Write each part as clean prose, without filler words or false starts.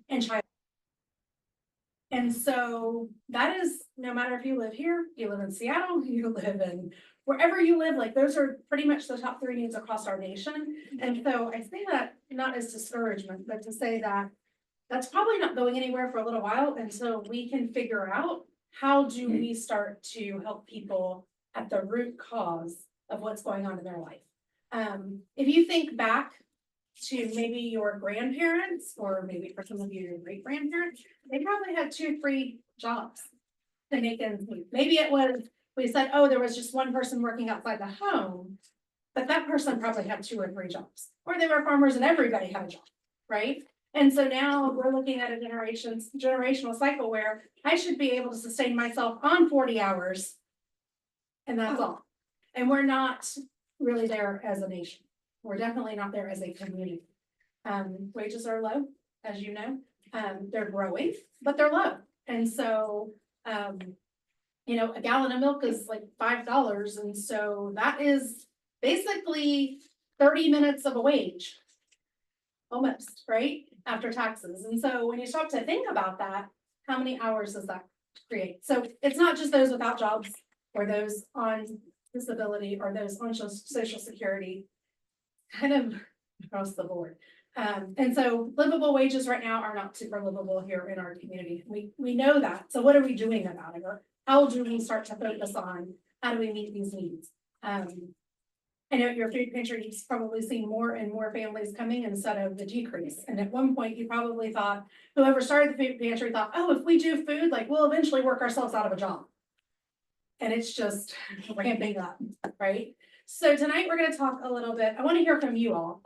and child. And so that is, no matter if you live here, you live in Seattle, you live in wherever you live, like those are pretty much the top three needs across our nation. And so I say that not as discouragement, but to say that that's probably not going anywhere for a little while until we can figure out how do we start to help people at the root cause of what's going on in their life. If you think back to maybe your grandparents, or maybe for some of you, your great grandparents, they probably had 2, 3 jobs to make ends meet. Maybe it was, we said, oh, there was just one person working outside the home, but that person probably had 2 or 3 jobs, or they were farmers and everybody had a job, right? And so now we're looking at a generational cycle where I should be able to sustain myself on 40 hours. And that's all. And we're not really there as a nation. We're definitely not there as a community. Wages are low, as you know. They're growing, but they're low. And so, you know, a gallon of milk is like $5. And so that is basically 30 minutes of a wage. Almost, right? After taxes. And so when you start to think about that, how many hours does that create? So it's not just those without jobs or those on disability or those on social security, kind of across the board. And so livable wages right now are not super livable here in our community. We know that. So what are we doing about it? Or how do we start to focus on how do we meet these needs? I know your food pantry, you've probably seen more and more families coming instead of the decrease. And at one point, you probably thought, whoever started the food pantry thought, oh, if we do food, like we'll eventually work ourselves out of a job. And it's just ramping up, right? So tonight we're going to talk a little bit. I want to hear from you all.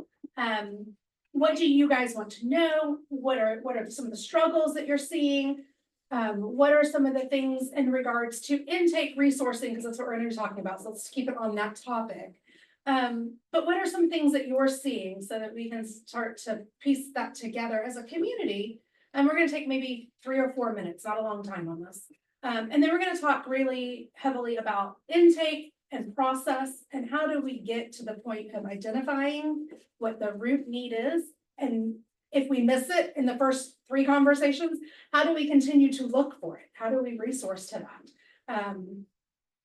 What do you guys want to know? What are some of the struggles that you're seeing? What are some of the things in regards to intake resourcing? Because that's what we're going to be talking about. So let's keep it on that topic. But what are some things that you're seeing so that we can start to piece that together as a community? And we're going to take maybe 3 or 4 minutes, not a long time on this. And then we're going to talk really heavily about intake and process and how do we get to the point of identifying what the root need is. And if we miss it in the first 3 conversations, how do we continue to look for it? How do we resource to that?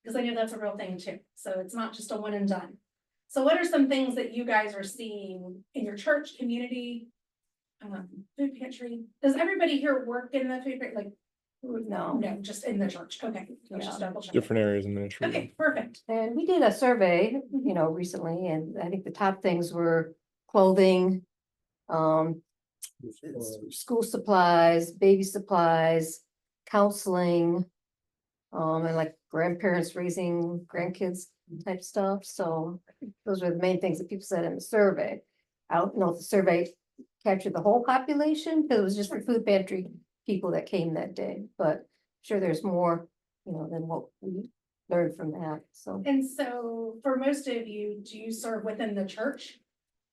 Because I know that's a real thing too. So it's not just a one and done. So what are some things that you guys are seeing in your church community, food pantry? Does everybody here work in the food pantry? Like, no, just in the church. Okay. Let's just double check. Different areas of ministry. Okay, perfect. And we did a survey, recently, and I think the top things were clothing, school supplies, baby supplies, counseling, and like grandparents raising grandkids type stuff. So those were the main things that people said in the survey. I don't know if the survey captured the whole population, because it was just the food pantry people that came that day, but sure there's more, than what we learned from that. So, And so for most of you, do you serve within the church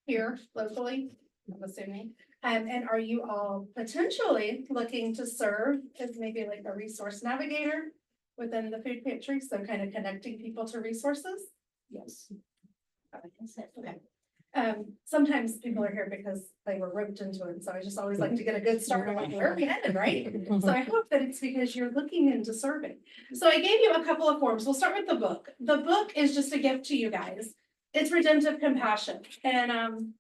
here locally? I'm assuming. And are you all potentially looking to serve as maybe like a resource navigator within the food pantry? So kind of connecting people to resources? yes. Okay. Sometimes people are here because they were roped into it. So I just always like to get a good start on like, where are we headed, right? So I hope that it's because you're looking into serving. So I gave you a couple of forms. We'll start with the book. The book is just a gift to you guys. It's Redemptive Compassion. And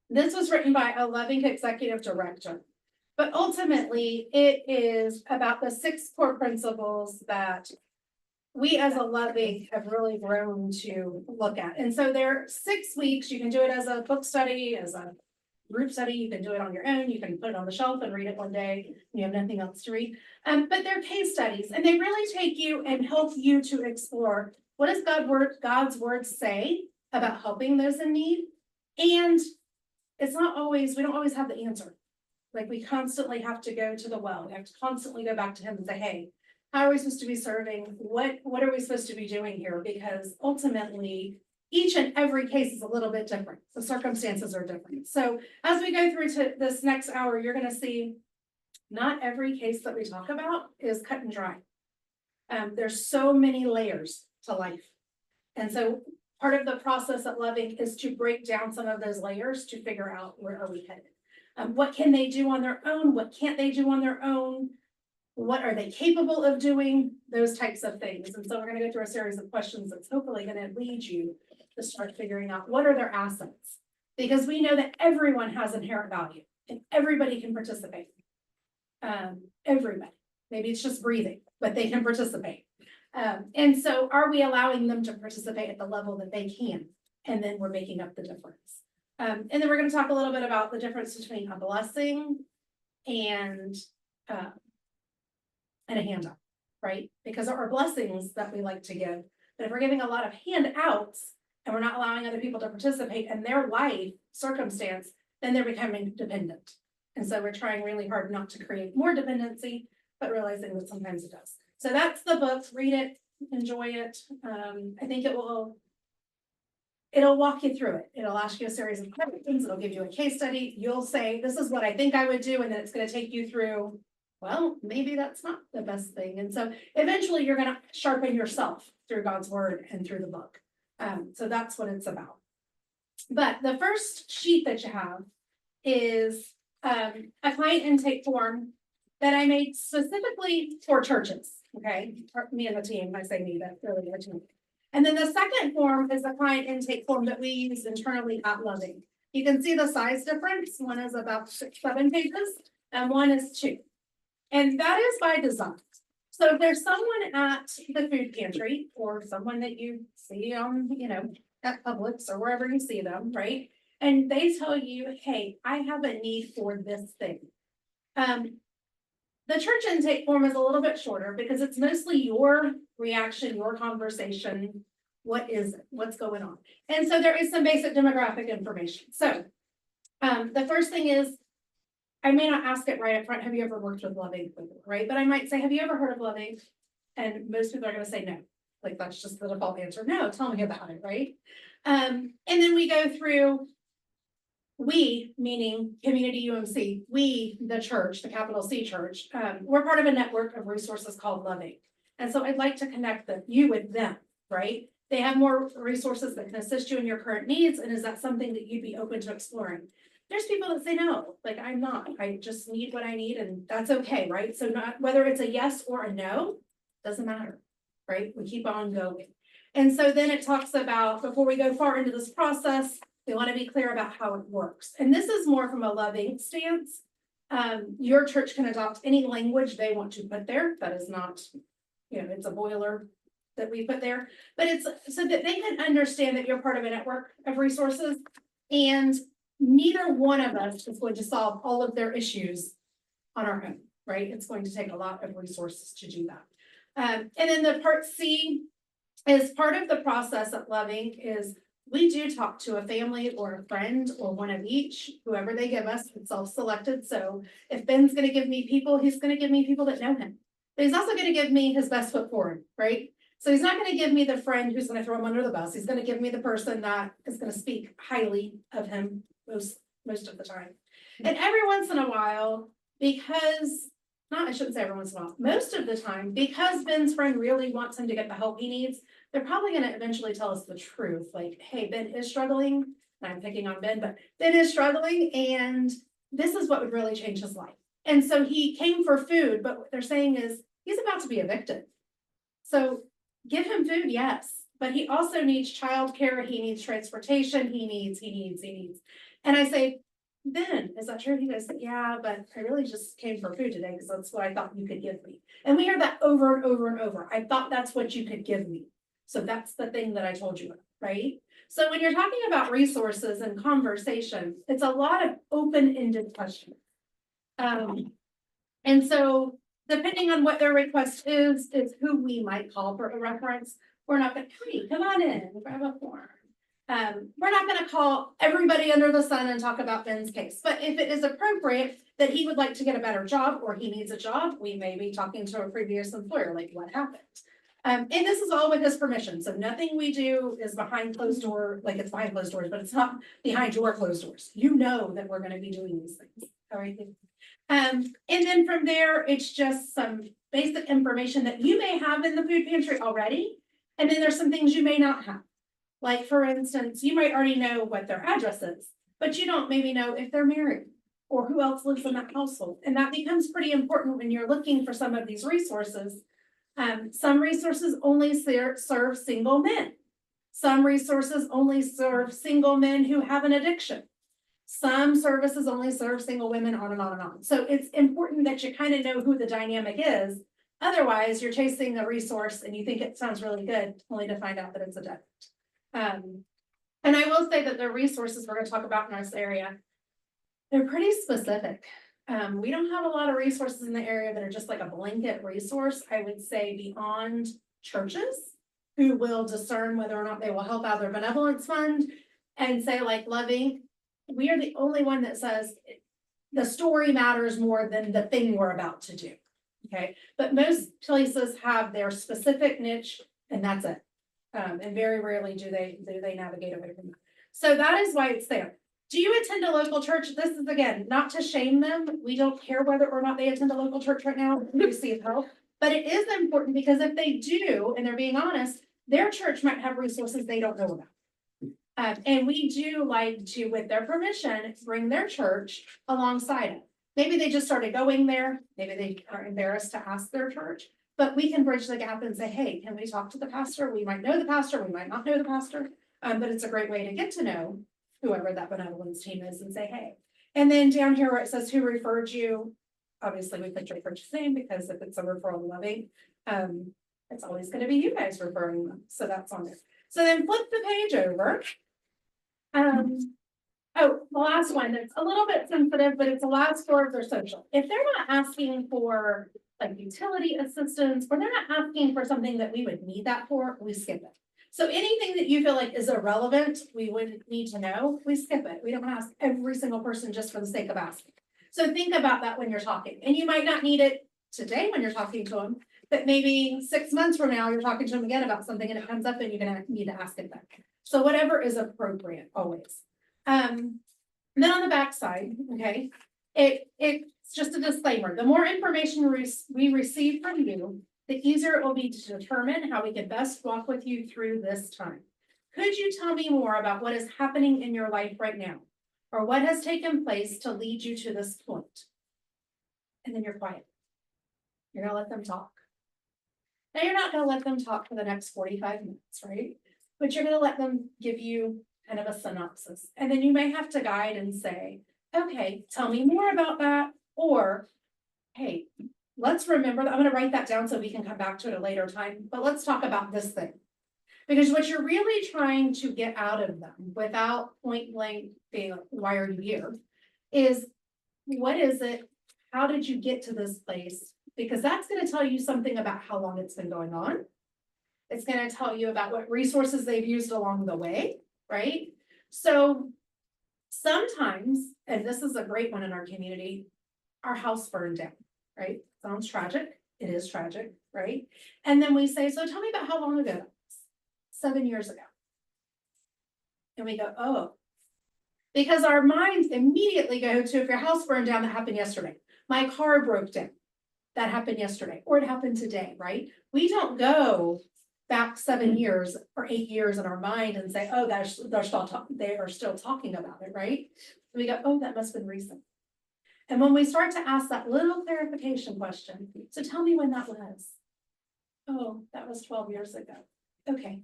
this was written by a loving executive director. But ultimately, it is about the 6 core principles that we as a loving have really grown to look at. And so there are 6 weeks. You can do it as a book study, as a group study. You can do it on your own. You can put it on the shelf and read it one day. You have nothing else to read. But they're case studies, and they really take you and help you to explore what does God's word say about helping those in need. And it's not always, we don't always have the answer. Like we constantly have to go to the well. We have to constantly go back to him and say, hey, how are we supposed to be serving? What are we supposed to be doing here? Because ultimately, each and every case is a little bit different. The circumstances are different. So as we go through to this next hour, you're going to see not every case that we talk about is cut and dry. There's so many layers to life. And so part of the process at Loving is to break down some of those layers to figure out where are we headed. What can they do on their own? What can't they do on their own? What are they capable of doing? Those types of things. And so we're gonna go through a series of questions that's hopefully gonna lead you to start figuring out what are their assets. Because we know that everyone has inherent value and everybody can participate. Everybody, maybe it's just breathing, but they can participate. And so are we allowing them to participate at the level that they can? And then we're making up the difference. And then we're gonna talk a little bit about the difference between a blessing and a handout, right? Because there are blessings that we like to give, but if we're giving a lot of handouts and we're not allowing other people to participate in their life circumstance, then they're becoming dependent. And so we're trying really hard not to create more dependency, but realizing that sometimes it does. So that's the book. Read it, enjoy it. I think it'll walk you through it. It'll ask you a series of questions. It'll give you a case study. You'll say, this is what I think I would do. And then it's going to take you through, well, maybe that's not the best thing. And so eventually you're going to sharpen yourself through God's word and through the book. So that's what it's about. But the first sheet that you have is a client intake form that I made specifically for churches. Okay, me and the team, I say me, but really the team. And then the second form is the client intake form that we use internally at Loving. You can see the size difference. One is about 7 pages and one is 2. And that is by design. So if there's someone at the food pantry or someone that you see on, at Publix or wherever you see them, right? And they tell you, hey, I have a need for this thing. The church intake form is a little bit shorter because it's mostly your reaction, your conversation. What is it? What's going on? And so there is some basic demographic information. So the first thing is, I may not ask it right up front. Have you ever worked with Loving before, right? But I might say, have you ever heard of Loving? And most people are going to say no. Like that's just the default answer. No, tell me about it, right? And then we go through, we, meaning Community UMC, we, the church, the capital C church, we're part of a network of resources called Loving. And so I'd like to connect you with them, right? They have more resources that can assist you in your current needs. And is that something that you'd be open to exploring? There's people that say no, like I'm not, I just need what I need and that's okay, right? So not whether it's a yes or a no, doesn't matter, right? We keep on going. And so then it talks about, before we go far into this process, we want to be clear about how it works. And this is more from a Loving stance. Your church can adopt any language they want to put there. That is not, it's a boiler that we put there, but it's so that they can understand that you're part of a network of resources and neither one of us is going to solve all of their issues on our own, right? It's going to take a lot of resources to do that. And then the part C is part of the process at Loving is we do talk to a family or a friend or one of each, whoever they give us, it's self-selected. So if Ben's going to give me people, he's going to give me people that know him. But he's also going to give me his best foot forward, right? So he's not going to give me the friend who's going to throw him under the bus. He's going to give me the person that is going to speak highly of him most of the time. And every once in a while, I shouldn't say every once in a while, most of the time, because Ben's friend really wants him to get the help he needs, they're probably going to eventually tell us the truth. Like, hey, Ben is struggling. And I'm picking on Ben, but Ben is struggling. And this is what would really change his life. And so he came for food, but what they're saying is he's about to be evicted. So give him food, yes. But he also needs childcare. He needs transportation. He needs. And I say, Ben, is that true? He goes, yeah, but I really just came for food today because that's what I thought you could give me. And we hear that over and over and over. I thought that's what you could give me. So that's the thing that I told you about, right? So when you're talking about resources and conversation, it's a lot of open-ended questions. And so depending on what their request is who we might call for a reference. We're not going to, come on in, grab a form. We're not going to call everybody under the sun and talk about Ben's case, but if it is appropriate that he would like to get a better job or he needs a job, we may be talking to a previous employer, like what happened. And this is all with his permission. So nothing we do is behind closed door, like it's behind closed doors, but it's not behind your closed doors. You know that we're going to be doing these things. All right. And then from there, it's just some basic information that you may have in the food pantry already. And then there's some things you may not have. Like, for instance, you might already know what their address is, but you don't maybe know if they're married or who else lives in that household. And that becomes pretty important when you're looking for some of these resources. Some resources only serve single men. Some resources only serve single men who have an addiction. Some services only serve single women, on and on and on. So it's important that you kind of know who the dynamic is. Otherwise, you're chasing a resource and you think it sounds really good, only to find out that it's a debt. And I will say that the resources we're going to talk about in this area, they're pretty specific. We don't have a lot of resources in the area that are just like a blanket resource, I would say, beyond churches who will discern whether or not they will help out their benevolence fund and say, like Loving, we are the only one that says the story matters more than the thing we're about to do. Okay, but most places have their specific niche and that's it. And very rarely do they navigate away from that. So that is why it's there. Do you attend a local church? This is, again, not to shame them. We don't care whether or not they attend a local church right now, we receive help. But it is important because if they do, and they're being honest, their church might have resources they don't know about. And we do like to, with their permission, bring their church alongside it. Maybe they just started going there. Maybe they are embarrassed to ask their church, but we can bridge the gap and say, hey, can we talk to the pastor? We might know the pastor, we might not know the pastor. But it's a great way to get to know whoever that benevolence team is and say, hey. And then down here where it says who referred you, obviously we put your church's name because if it's a referral Loving, it's always going to be you guys referring them. So that's on there. So then flip the page over. Oh, the last one, it's a little bit sensitive, but it's the last four of their social. If they're not asking for like utility assistance, or they're not asking for something that we would need that for, we skip it. So anything that you feel like is irrelevant, we wouldn't need to know, we skip it. We don't ask every single person just for the sake of asking. So think about that when you're talking, and you might not need it today when you're talking to them, but maybe 6 months from now, you're talking to them again about something and it comes up and you're gonna need to ask it then. So whatever is appropriate, always. Then on the back side, okay, it's just a disclaimer. The more information we receive from you, the easier it will be to determine how we can best walk with you through this time. Could you tell me more about what is happening in your life right now? Or what has taken place to lead you to this point? And then you're quiet. You're gonna let them talk. Now, you're not gonna let them talk for the next 45 minutes, right? But you're gonna let them give you kind of a synopsis. And then you may have to guide and say, okay, tell me more about that. Or, hey, let's remember that. I'm gonna write that down so we can come back to it at a later time, but let's talk about this thing. Because what you're really trying to get out of them without point blank being like, why are you here? Is what is it? How did you get to this place? Because that's gonna tell you something about how long it's been going on. It's gonna tell you about what resources they've used along the way, right? So sometimes, and this is a great one in our community, our house burned down, right? Sounds tragic. It is tragic, right? And then we say, so tell me about how long ago that was. 7 years ago. And we go, oh, because our minds immediately go to, if your house burned down, that happened yesterday. My car broke down. That happened yesterday, or it happened today, right? We don't go back 7 years or 8 years in our mind and say, oh, they are still talking about it, right? And we go, oh, that must have been recent. And when we start to ask that little clarification question, so tell me when that was. Oh, that was 12 years ago. Okay.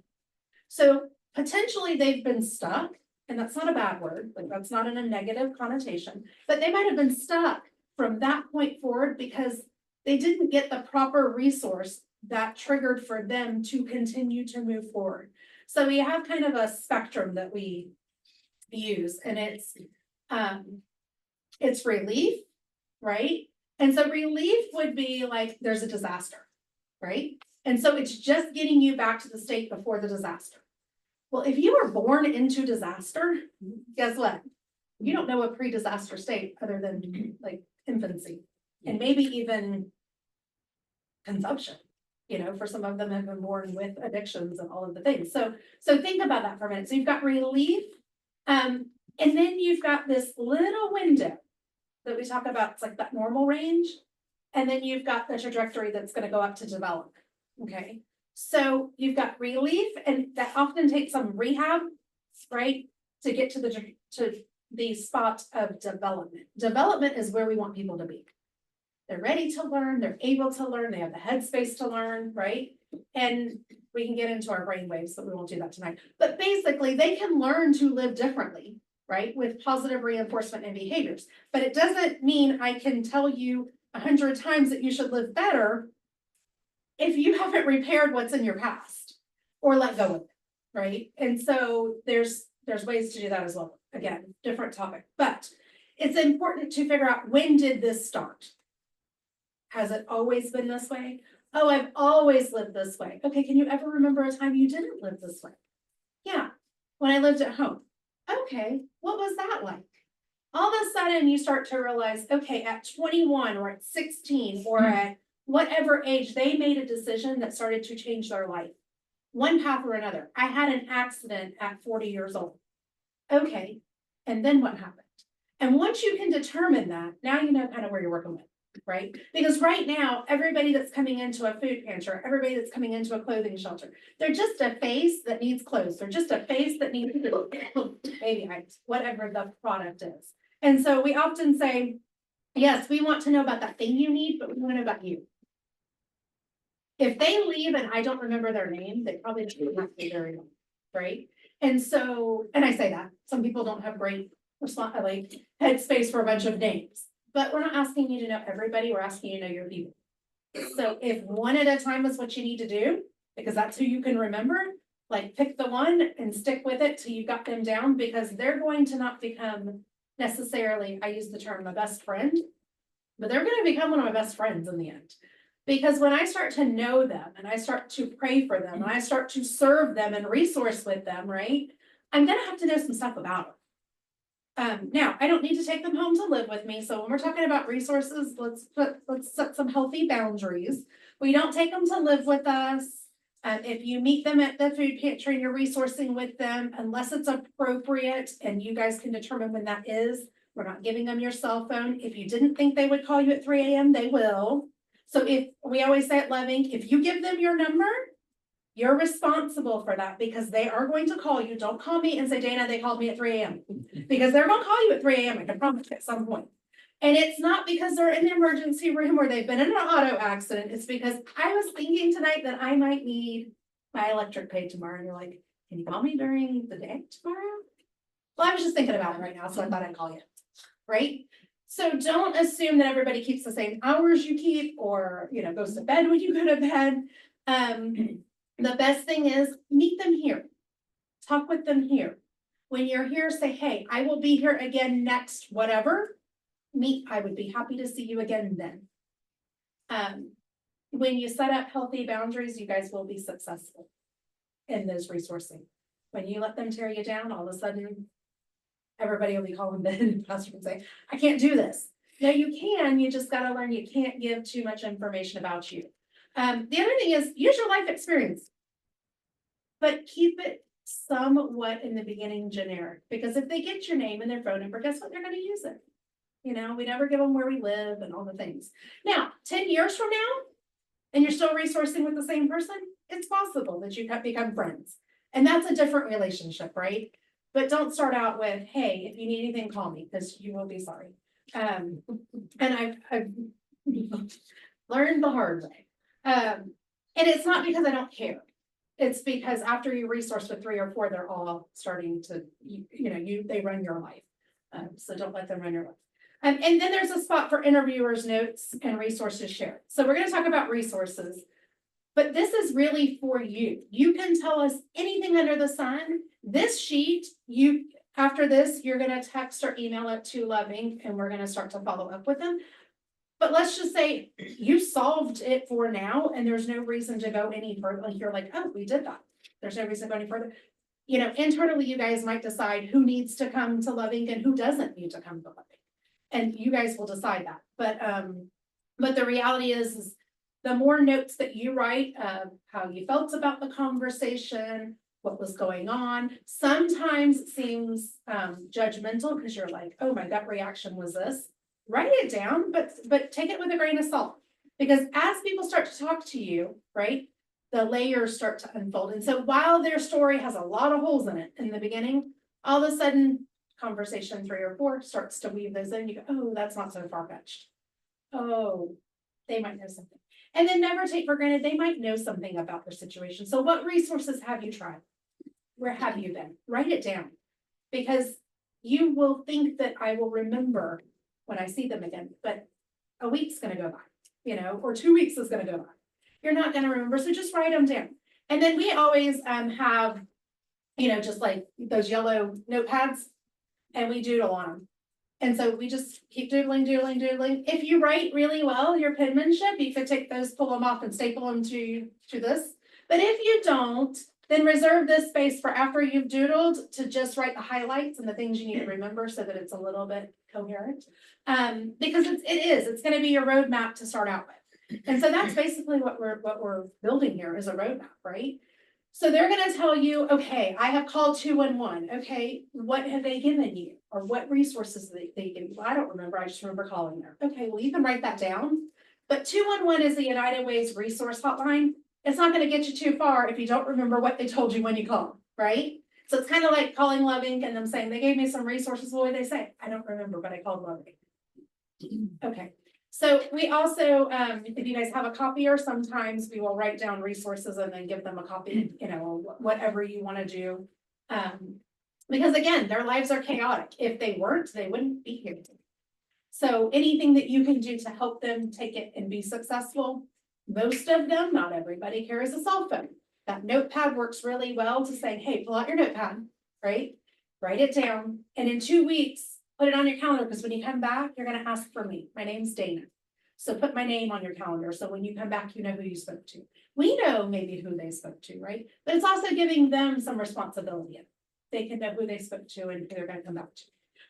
So potentially they've been stuck, and that's not a bad word, like that's not in a negative connotation, but they might have been stuck from that point forward because they didn't get the proper resource that triggered for them to continue to move forward. So we have kind of a spectrum that we use, and it's relief, right? And so relief would be like there's a disaster, right? And so it's just getting you back to the state before the disaster. Well, if you were born into disaster, guess what? You don't know a pre-disaster state other than like infancy and maybe even consumption. You know, for some of them have been born with addictions and all of the things. So think about that for a minute. So you've got relief, and then you've got this little window that we talk about. It's like that normal range, and then you've got the trajectory that's going to go up to develop. Okay, so you've got relief, and that often takes some rehab, right, to get to the spot of development. Development is where we want people to be. They're ready to learn, they're able to learn, they have the headspace to learn, right? And we can get into our brain waves, but we won't do that tonight. But basically, they can learn to live differently, right? With positive reinforcement and behaviors. But it doesn't mean I can tell you 100 times that you should live better if you haven't repaired what's in your past or let go of it, right? And so there's ways to do that as well. Again, different topic, but it's important to figure out, when did this start? Has it always been this way? Oh, I've always lived this way. Okay, can you ever remember a time you didn't live this way? Yeah, when I lived at home. Okay, what was that like? All of a sudden you start to realize, okay, at 21 or at 16 or at whatever age, they made a decision that started to change their life. One path or another. I had an accident at 40 years old. Okay, and then what happened? And once you can determine that, now you know kind of where you're working with, right? Because right now, everybody that's coming into a food pantry, everybody that's coming into a clothing shelter, they're just a face that needs clothes. They're just a face that needs baby items, whatever the product is. And so we often say, yes, we want to know about that thing you need, but we want to know about you. If they leave and I don't remember their name, they probably didn't have to very long, right? And so, and I say that, some people don't have great response, like headspace for a bunch of names, but we're not asking you to know everybody, we're asking you to know your people. So if one at a time is what you need to do, because that's who you can remember, like pick the one and stick with it till you got them down, because they're going to not become necessarily, I use the term a best friend, but they're going to become one of my best friends in the end. Because when I start to know them and I start to pray for them and I start to serve them and resource with them, right? I'm gonna have to know some stuff about them. Now, I don't need to take them home to live with me. So when we're talking about resources, let's set some healthy boundaries. We don't take them to live with us. If you meet them at the food pantry and you're resourcing with them, unless it's appropriate and you guys can determine when that is, we're not giving them your cell phone. If you didn't think they would call you at 3 a.m., they will. So if we always say at Loving, if you give them your number, you're responsible for that, because they are going to call you. Don't call me and say, Dana, they called me at 3 a.m. because they're going to call you at 3 a.m. I can promise you at some point. And it's not because they're in the emergency room or they've been in an auto accident. It's because I was thinking tonight that I might need my electric paid tomorrow. And you're like, can you call me during the day tomorrow? Well, I was just thinking about it right now, so I thought I'd call you, right? So don't assume that everybody keeps the same hours you keep, or, you know, goes to bed when you go to bed. The best thing is meet them here. Talk with them here. When you're here, say, hey, I will be here again next whatever. I would be happy to see you again then. When you set up healthy boundaries, you guys will be successful in those resourcing. When you let them tear you down, all of a sudden, everybody will be calling Ben and pastor and say, I can't do this. No, you can, you just gotta learn you can't give too much information about you. The other thing is use your life experience, but keep it somewhat in the beginning generic, because if they get your name and their phone number, guess what? They're gonna use it. You know, we never give them where we live and all the things. Now, 10 years from now, and you're still resourcing with the same person, it's possible that you have become friends. And that's a different relationship, right? But don't start out with, hey, if you need anything, call me, because you will be sorry. And I've learned the hard way. And it's not because I don't care. It's because after you resource with 3 or 4, they're all starting to, they run your life. So don't let them run your life. And then there's a spot for interviewers' notes and resources shared. So we're going to talk about resources, but this is really for you. You can tell us anything under the sun. This sheet, after this, you're going to text or email it to Loving, and we're going to start to follow up with them. But let's just say you solved it for now, and there's no reason to go any further. Like you're like, oh, we did that. There's no reason to go any further. You know, internally, you guys might decide who needs to come to Loving and who doesn't need to come to Loving. And you guys will decide that. But the reality is the more notes that you write of how you felt about the conversation, what was going on, sometimes it seems judgmental because you're like, oh, my gut reaction was this. Write it down, but take it with a grain of salt. Because as people start to talk to you, right, the layers start to unfold. And so while their story has a lot of holes in it in the beginning, all of a sudden, conversation 3 or 4 starts to weave those in, you go, oh, that's not so far-fetched. Oh, they might know something. And then never take for granted, they might know something about their situation. So what resources have you tried? Where have you been? Write it down. Because you will think that I will remember when I see them again, but a week's gonna go by, or 2 weeks is gonna go by. You're not gonna remember, so just write them down. And then we always have, just like those yellow notepads, and we doodle on them. And so we just keep doodling. If you write really well, your penmanship, you could take those, pull them off and staple them to this. But if you don't, then reserve this space for after you've doodled to just write the highlights and the things you need to remember so that it's a little bit coherent. Because it's gonna be your roadmap to start out with. And so that's basically what we're building here is a roadmap, right? So they're gonna tell you, okay, I have called 211. Okay, what have they given you? Or what resources they give you? Well, I don't remember, I just remember calling there. Okay, well, you can write that down. But 211 is the United Way's resource hotline. It's not gonna get you too far if you don't remember what they told you when you called, right? So it's kind of like calling Love Inc. and them saying, they gave me some resources. What did they say? I don't remember, but I called Love Inc. Okay, so we also, if you guys have a copier, sometimes we will write down resources and then give them a copy, whatever you want to do. Because again, their lives are chaotic. If they weren't, they wouldn't be here. So anything that you can do to help them take it and be successful. Most of them, not everybody, carries a cell phone. That notepad works really well to say, hey, pull out your notepad, right? Write it down. And in 2 weeks, put it on your calendar, because when you come back, you're gonna ask for me. My name's Dana. So put my name on your calendar. So when you come back, you know who you spoke to. We know maybe who they spoke to, right? But it's also giving them some responsibility. They can know who they spoke to and who they're gonna come back to.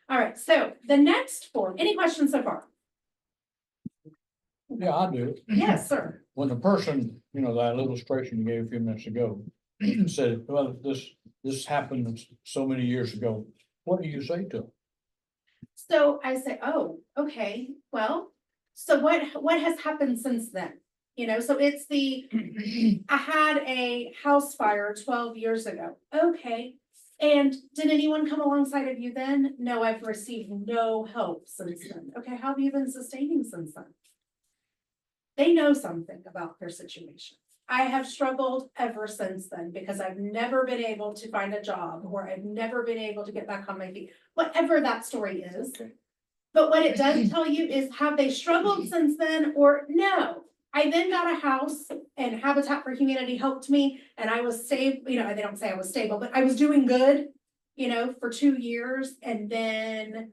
All right, so the next form, any questions so far? Yeah, I do. Yes, sir. When the person, that illustration you gave a few minutes ago, said, well, this happened so many years ago, what do you say to them? So I say, oh, okay, well, so what has happened since then? So it's I had a house fire 12 years ago. Okay. And did anyone come alongside of you then? No, I've received no help since then. Okay, how have you been sustaining since then? They know something about their situation. I have struggled ever since then because I've never been able to find a job or I've never been able to get back on my feet, whatever that story is. But what it does tell you is, have they struggled since then or no? I then got a house and Habitat for Humanity helped me and I was stable, they don't say I was stable, but I was doing good, for 2 years. And then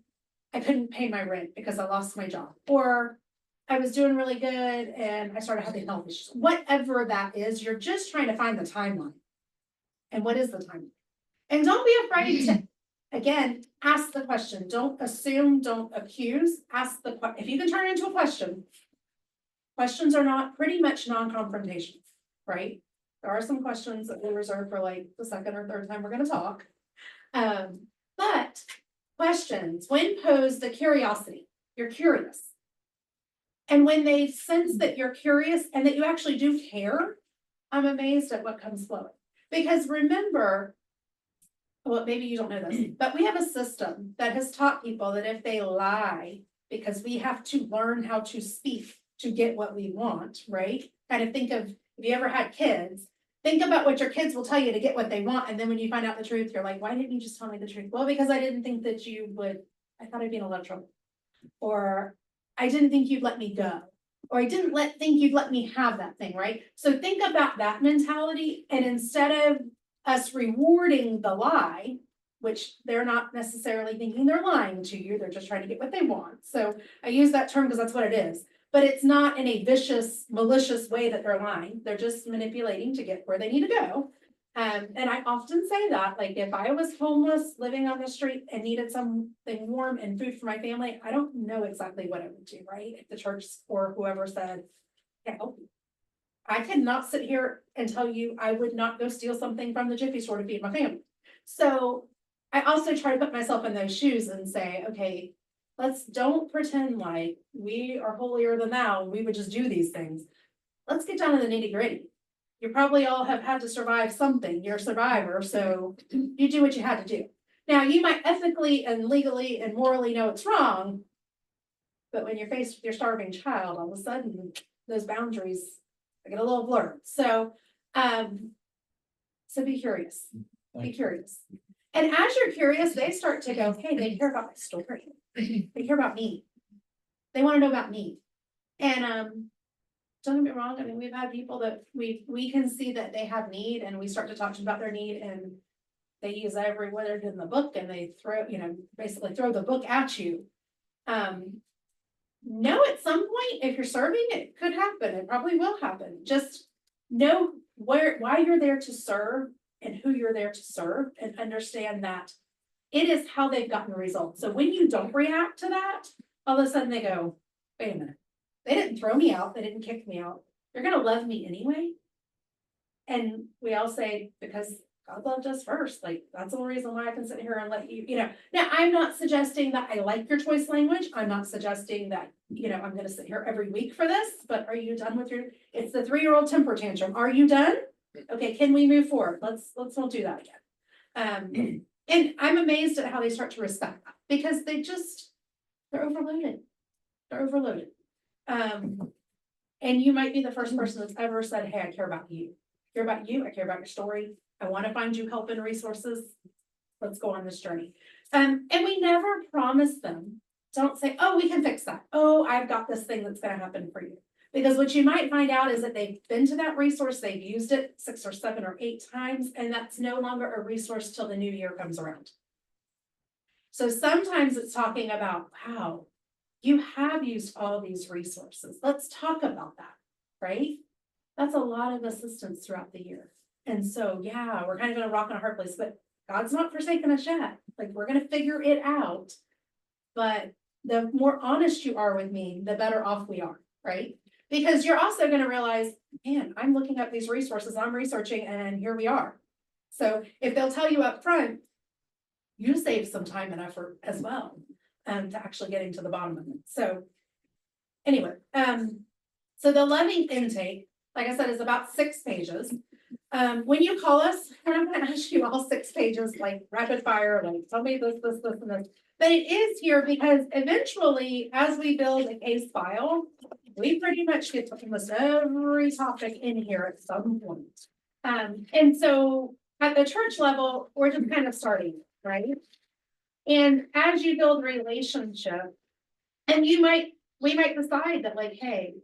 I couldn't pay my rent because I lost my job, or I was doing really good and I started having health issues. Whatever that is, you're just trying to find the timeline. And what is the timeline? And don't be afraid to, again, ask the question. Don't assume, don't accuse, ask the question. If you can turn it into a question, questions are not pretty much non-confrontational, right? There are some questions that we reserve for like the second or third time we're gonna talk. But questions, when posed the curiosity, you're curious. And when they sense that you're curious and that you actually do care, I'm amazed at what comes flowing. Because remember, well, maybe you don't know this, but we have a system that has taught people that if they lie, because we have to learn how to speak to get what we want, right? Kind of think of, if you ever had kids, think about what your kids will tell you to get what they want. And then when you find out the truth, you're like, why didn't you just tell me the truth? Well, because I didn't think that you would, I thought I'd be in a lot of trouble. Or I didn't think you'd let me go. Or I didn't think you'd let me have that thing, right? So think about that mentality. And instead of us rewarding the lie, which they're not necessarily thinking they're lying to you, they're just trying to get what they want. So I use that term because that's what it is. But it's not in a vicious, malicious way that they're lying. They're just manipulating to get where they need to go. And I often say that, like, if I was homeless, living on the street and needed something warm and food for my family, I don't know exactly what I would do, right? If the church or whoever said, can't help you. I cannot sit here and tell you I would not go steal something from the Jiffy store to feed my family. So I also try to put myself in those shoes and say, okay, don't pretend like we are holier than thou and we would just do these things. Let's get down to the nitty-gritty. You probably all have had to survive something. You're a survivor, so you do what you had to do. Now, you might ethically and legally and morally know it's wrong. But when you're faced with your starving child, all of a sudden, those boundaries get a little blurred. So be curious, be curious. And as you're curious, they start to go, hey, they care about my story. They care about me. They want to know about me. And don't get me wrong, I mean, we've had people that we can see that they have need and we start to talk to them about their need and they use every word in the book and they throw, basically throw the book at you. Know at some point, if you're serving, it could happen. It probably will happen. Just know why you're there to serve and who you're there to serve and understand that it is how they've gotten results. So when you don't react to that, all of a sudden they go, wait a minute, they didn't throw me out, they didn't kick me out. They're gonna love me anyway. And we all say, because God loved us first, like that's the only reason why I can sit here and let you, Now, I'm not suggesting that I like your choice language. I'm not suggesting that, I'm gonna sit here every week for this, but are you done with it's the 3-year-old temper tantrum. Are you done? Okay, can we move forward? Let's not do that again. And I'm amazed at how they start to respect that because they're overloaded. They're overloaded. And you might be the first person that's ever said, hey, I care about you. I care about you. I care about your story. I want to find you help and resources. Let's go on this journey. And we never promise them. Don't say, oh, we can fix that. Oh, I've got this thing that's going to happen for you. Because what you might find out is that they've been to that resource, they've used it 6 or 7 or 8 times, and that's no longer a resource till the new year comes around. So sometimes it's talking about, wow, you have used all these resources. Let's talk about that, right? That's a lot of assistance throughout the year. And so, yeah, we're kind of in a rock and a hard place, but God's not forsaken us yet. Like we're going to figure it out. But the more honest you are with me, the better off we are, right? Because you're also going to realize, man, I'm looking up these resources, I'm researching, and here we are. So if they'll tell you up front, you save some time and effort as well, to actually getting to the bottom of it. So anyway, so the loving intake, like I said, is about 6 pages. When you call us, we're not going to ask you all 6 pages, like rapid fire, like tell me this, and this. But it is here because eventually, as we build a case file, we pretty much get to almost every topic in here at some point. And so at the church level, we're just kind of starting, right? And as you build relationship, and we might decide that like, hey,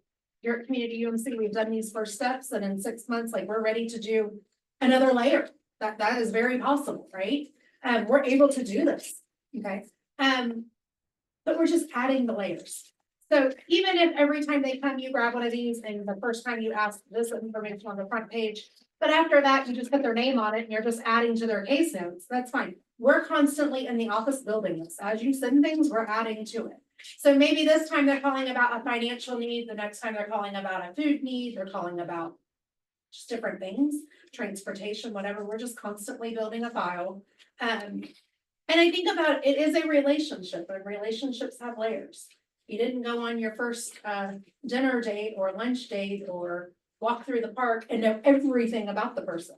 you're at Community UMC, we've done these first steps, and in 6 months, like we're ready to do another layer. That is very possible, right? We're able to do this, okay? But we're just adding the layers. So even if every time they come, you grab one of these, and the first time you ask this information on the front page, but after that, you just put their name on it and you're just adding to their case notes, that's fine. We're constantly in the office building this. As you send things, we're adding to it. So maybe this time they're calling about a financial need, the next time they're calling about a food need, they're calling about just different things, transportation, whatever. We're just constantly building a file. And I think about it is a relationship, and relationships have layers. You didn't go on your first dinner date or lunch date or walk through the park and know everything about the person,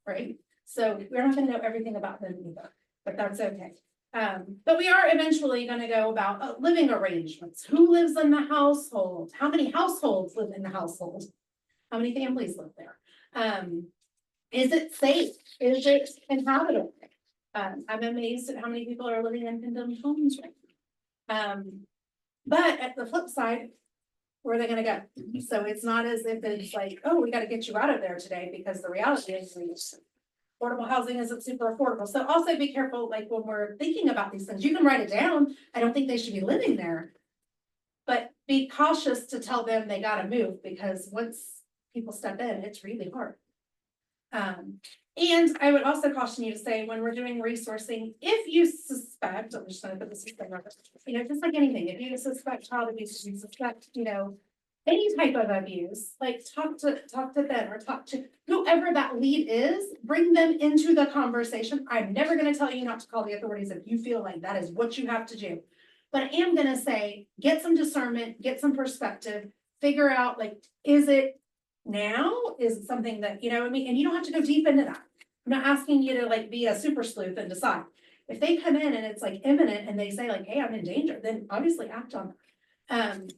right? So we're not going to know everything about them either, but that's okay. But we are eventually going to go about living arrangements. Who lives in the household? How many households live in the household? How many families live there? Is it safe? Is it inhabitable? I'm amazed at how many people are living in condemned homes right now. But at the flip side, where are they gonna go? So it's not as if it's like, oh, we gotta get you out of there today, because the reality is affordable housing isn't super affordable. So also be careful, like when we're thinking about these things, you can write it down. I don't think they should be living there. But be cautious to tell them they gotta move, because once people step in, it's really hard. And I would also caution you to say, when we're doing resourcing, if you suspect, I'm just gonna put this disclaimer, just like anything, if you suspect child abuse, you suspect, any type of abuse, like talk to them or talk to whoever that lead is, bring them into the conversation. I'm never gonna tell you not to call the authorities if you feel like that is what you have to do. But I am gonna say, get some discernment, get some perspective, figure out like, is it now? Is it something that, and you don't have to go deep into that. I'm not asking you to like be a super sleuth and decide. If they come in and it's like imminent and they say like, hey, I'm in danger, then obviously act on it.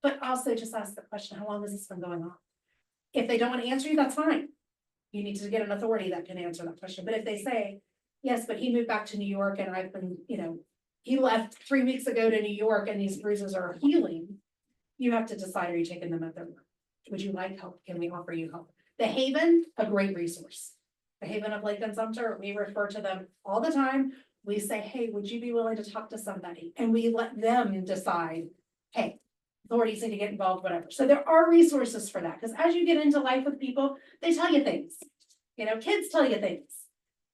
But also just ask the question, how long has this been going on? If they don't want to answer you, that's fine. You need to get an authority that can answer that question. But if they say, yes, but he moved back to New York and I've been, he left 3 weeks ago to New York and these bruises are healing. You have to decide, are you taking them at their word? Would you like help? Can we offer you help? The Haven, a great resource. The Haven of Lake and Sumter, we refer to them all the time. We say, hey, would you be willing to talk to somebody? And we let them decide, hey, authorities need to get involved, whatever. So there are resources for that, because as you get into life with people, they tell you things. Kids tell you things.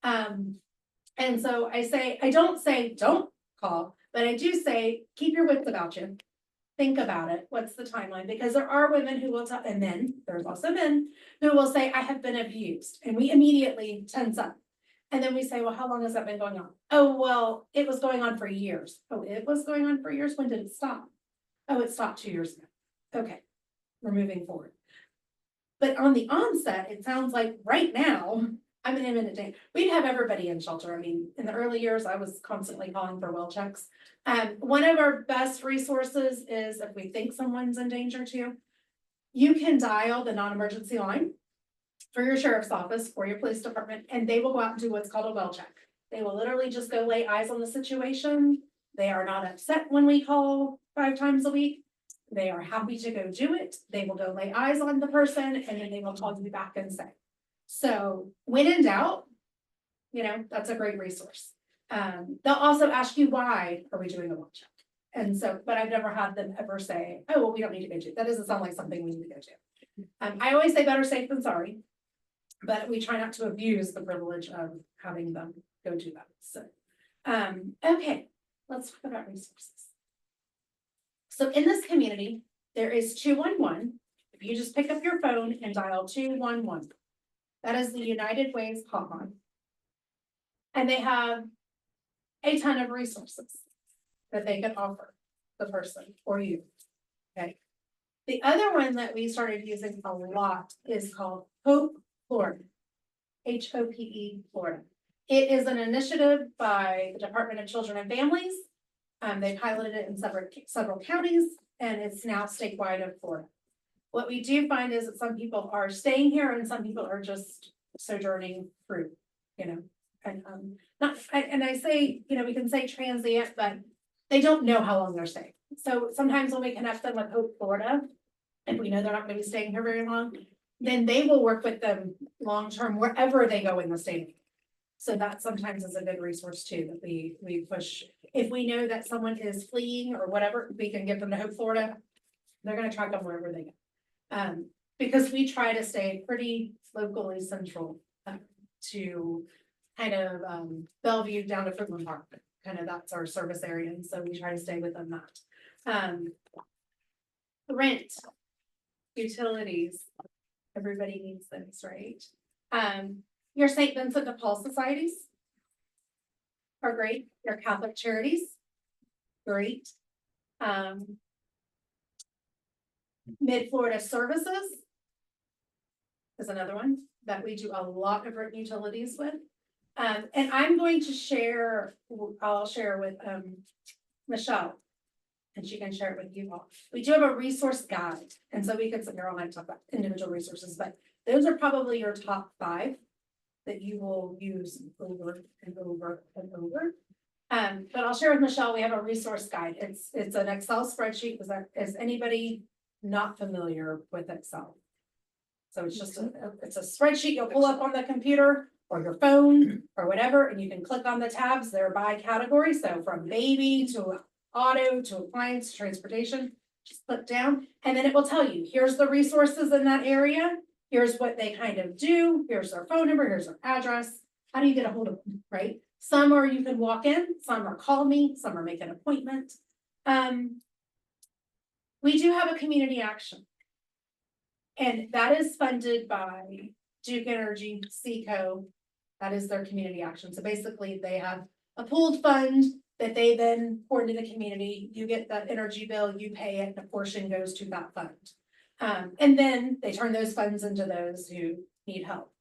And so I don't say, don't call, but I do say, keep your wits about you. Think about it. What's the timeline? Because there are women who will tell, and then there's also men who will say, I have been abused. And we immediately tense up. And then we say, well, how long has that been going on? Oh, well, it was going on for years. Oh, it was going on for years. When did it stop? Oh, it stopped 2 years ago. Okay, we're moving forward. But on the onset, it sounds like right now, I'm in imminent danger. We'd have everybody in shelter. I mean, in the early years, I was constantly calling for well checks. One of our best resources is if we think someone's in danger too, you can dial the non-emergency line for your sheriff's office or your police department, and they will go out and do what's called a well check. They will literally just go lay eyes on the situation. They are not upset when we call 5 times a week. They are happy to go do it. They will go lay eyes on the person and then they will call you back and say. So when in doubt, that's a great resource. They'll also ask you, why are we doing a well check? And so, but I've never had them ever say, oh, well, we don't need to go to. That doesn't sound like something we need to go to. I always say better safe than sorry, but we try not to abuse the privilege of having them go do that. So, okay, let's talk about resources. So in this community, there is 211. If you just pick up your phone and dial 211, that is the United Ways hotline. And they have a ton of resources that they can offer the person or you. Okay. The other one that we started using a lot is called Hope Florida. HOPE Florida. It is an initiative by the Department of Children and Families. They piloted it in several counties, and it's now statewide of Florida. What we do find is that some people are staying here and some people are just sojourning through, and I say, we can say transient, but they don't know how long they're staying. So sometimes when we connect them with Hope Florida, and we know they're not going to be staying here very long, then they will work with them long-term wherever they go in the state. So that sometimes is a good resource too, that we push. If we know that someone is fleeing or whatever, we can give them to Hope Florida. They're gonna track them wherever they go. Because we try to stay pretty locally central to kind of Bellevue down to Fruitland Park. Kind of that's our service area, and so we try to stay within that. Rent, utilities, everybody needs those, right? Your St. Vincent de Paul societies are great. Your Catholic charities, great. Mid-Florida Services is another one that we do a lot of utilities with. And I'm going to share, I'll share with Michelle, and she can share it with you all. We do have a resource guide, and so we could sit here all night and talk about individual resources, but those are probably your top 5 that you will use over and over and over. But I'll share with Michelle, we have a resource guide. It's an Excel spreadsheet. Is anybody not familiar with Excel? So it's just it's a spreadsheet you'll pull up on the computer or your phone or whatever, and you can click on the tabs. They're by category. So from baby to auto to appliance, transportation, just click down and then it will tell you, here's the resources in that area. Here's what they kind of do. Here's their phone number. Here's their address. How do you get a hold of them, right? Some are you can walk in, some are call me, some are make an appointment. We do have a community action. And that is funded by Duke Energy, Seco. That is their community action. So basically they have a pooled fund that they then pour into the community. You get that energy bill, you pay it, and a portion goes to that fund. And then they turn those funds into those who need help.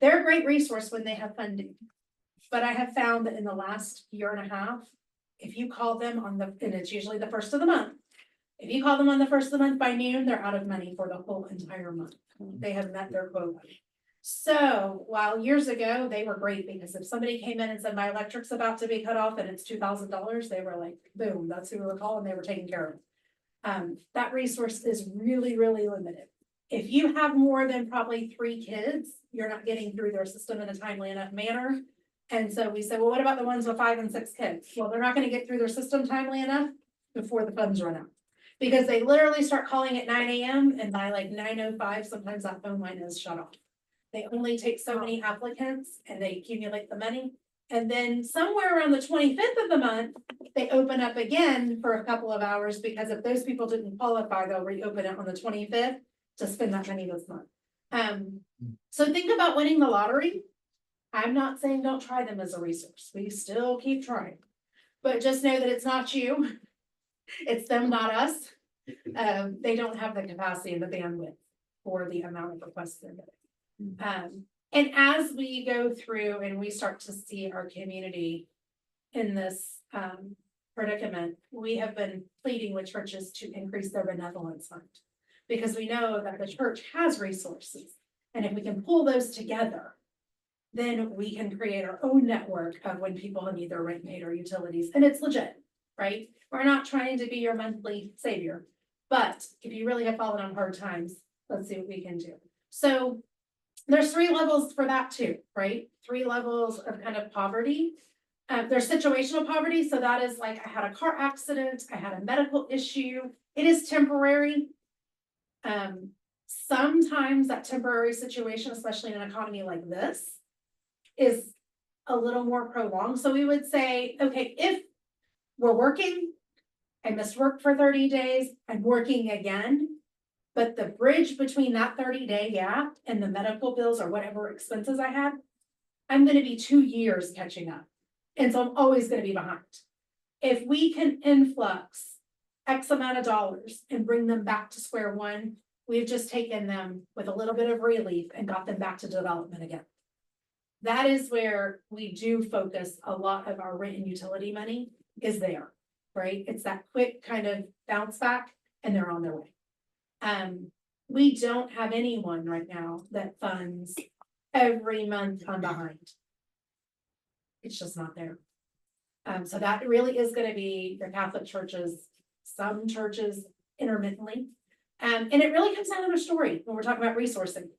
They're a great resource when they have funding. But I have found that in the last year and a half, if you call them and it's usually the first of the month. If you call them on the first of the month by noon, they're out of money for the whole entire month. They have met their quota. So while years ago, they were great because if somebody came in and said, my electric's about to be cut off and it's $2,000, they were like, boom, that's who we were calling, they were taken care of. That resource is really, really limited. If you have more than probably 3 kids, you're not getting through their system in a timely enough manner. And so we said, well, what about the ones with 5 and 6 kids? Well, they're not gonna get through their system timely enough before the funds run out. Because they literally start calling at 9 AM and by like 9:05, sometimes that phone line is shut off. They only take so many applicants and they accumulate the money. And then somewhere around the 25th of the month, they open up again for a couple of hours because if those people didn't qualify, they'll reopen it on the 25th to spend that money this month. So think about winning the lottery. I'm not saying don't try them as a resource. We still keep trying. But just know that it's not you. It's them, not us. They don't have the capacity and the bandwidth for the amount of requests they're getting. And as we go through and we start to see our community in this predicament, we have been pleading with churches to increase their benevolence fund. Because we know that the church has resources. And if we can pull those together, then we can create our own network of when people need their rent paid or utilities. And it's legit, right? We're not trying to be your monthly savior. But if you really have fallen on hard times, let's see what we can do. So there's 3 levels for that too, right? 3 levels of kind of poverty. There's situational poverty. So that is like, I had a car accident, I had a medical issue. It is temporary. Sometimes that temporary situation, especially in an economy like this, is a little more prolonged. So we would say, okay, if we're working, I missed work for 30 days, I'm working again. But the bridge between that 30-day gap and the medical bills or whatever expenses I had, I'm gonna be 2 years catching up. And so I'm always gonna be behind. If we can influx X amount of dollars and bring them back to square one, we've just taken them with a little bit of relief and got them back to development again. That is where we do focus a lot of our rent and utility money is there, right? It's that quick kind of bounce back and they're on their way. We don't have anyone right now that funds every month I'm behind. It's just not there. So that really is gonna be the Catholic churches, some churches intermittently. And it really comes down to their story when we're talking about resourcing.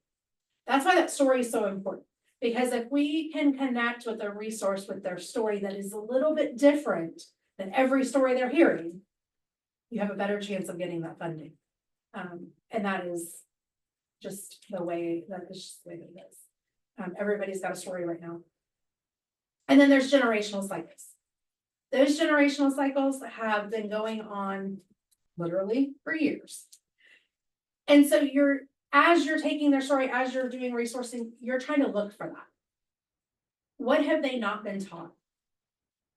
That's why that story is so important. Because if we can connect with a resource with their story that is a little bit different than every story they're hearing, you have a better chance of getting that funding. And that is just the way that is the way that it is. Everybody's got a story right now. And then there's generational cycles. Those generational cycles have been going on literally for years. And so as you're taking their story, as you're doing resourcing, you're trying to look for that. What have they not been taught?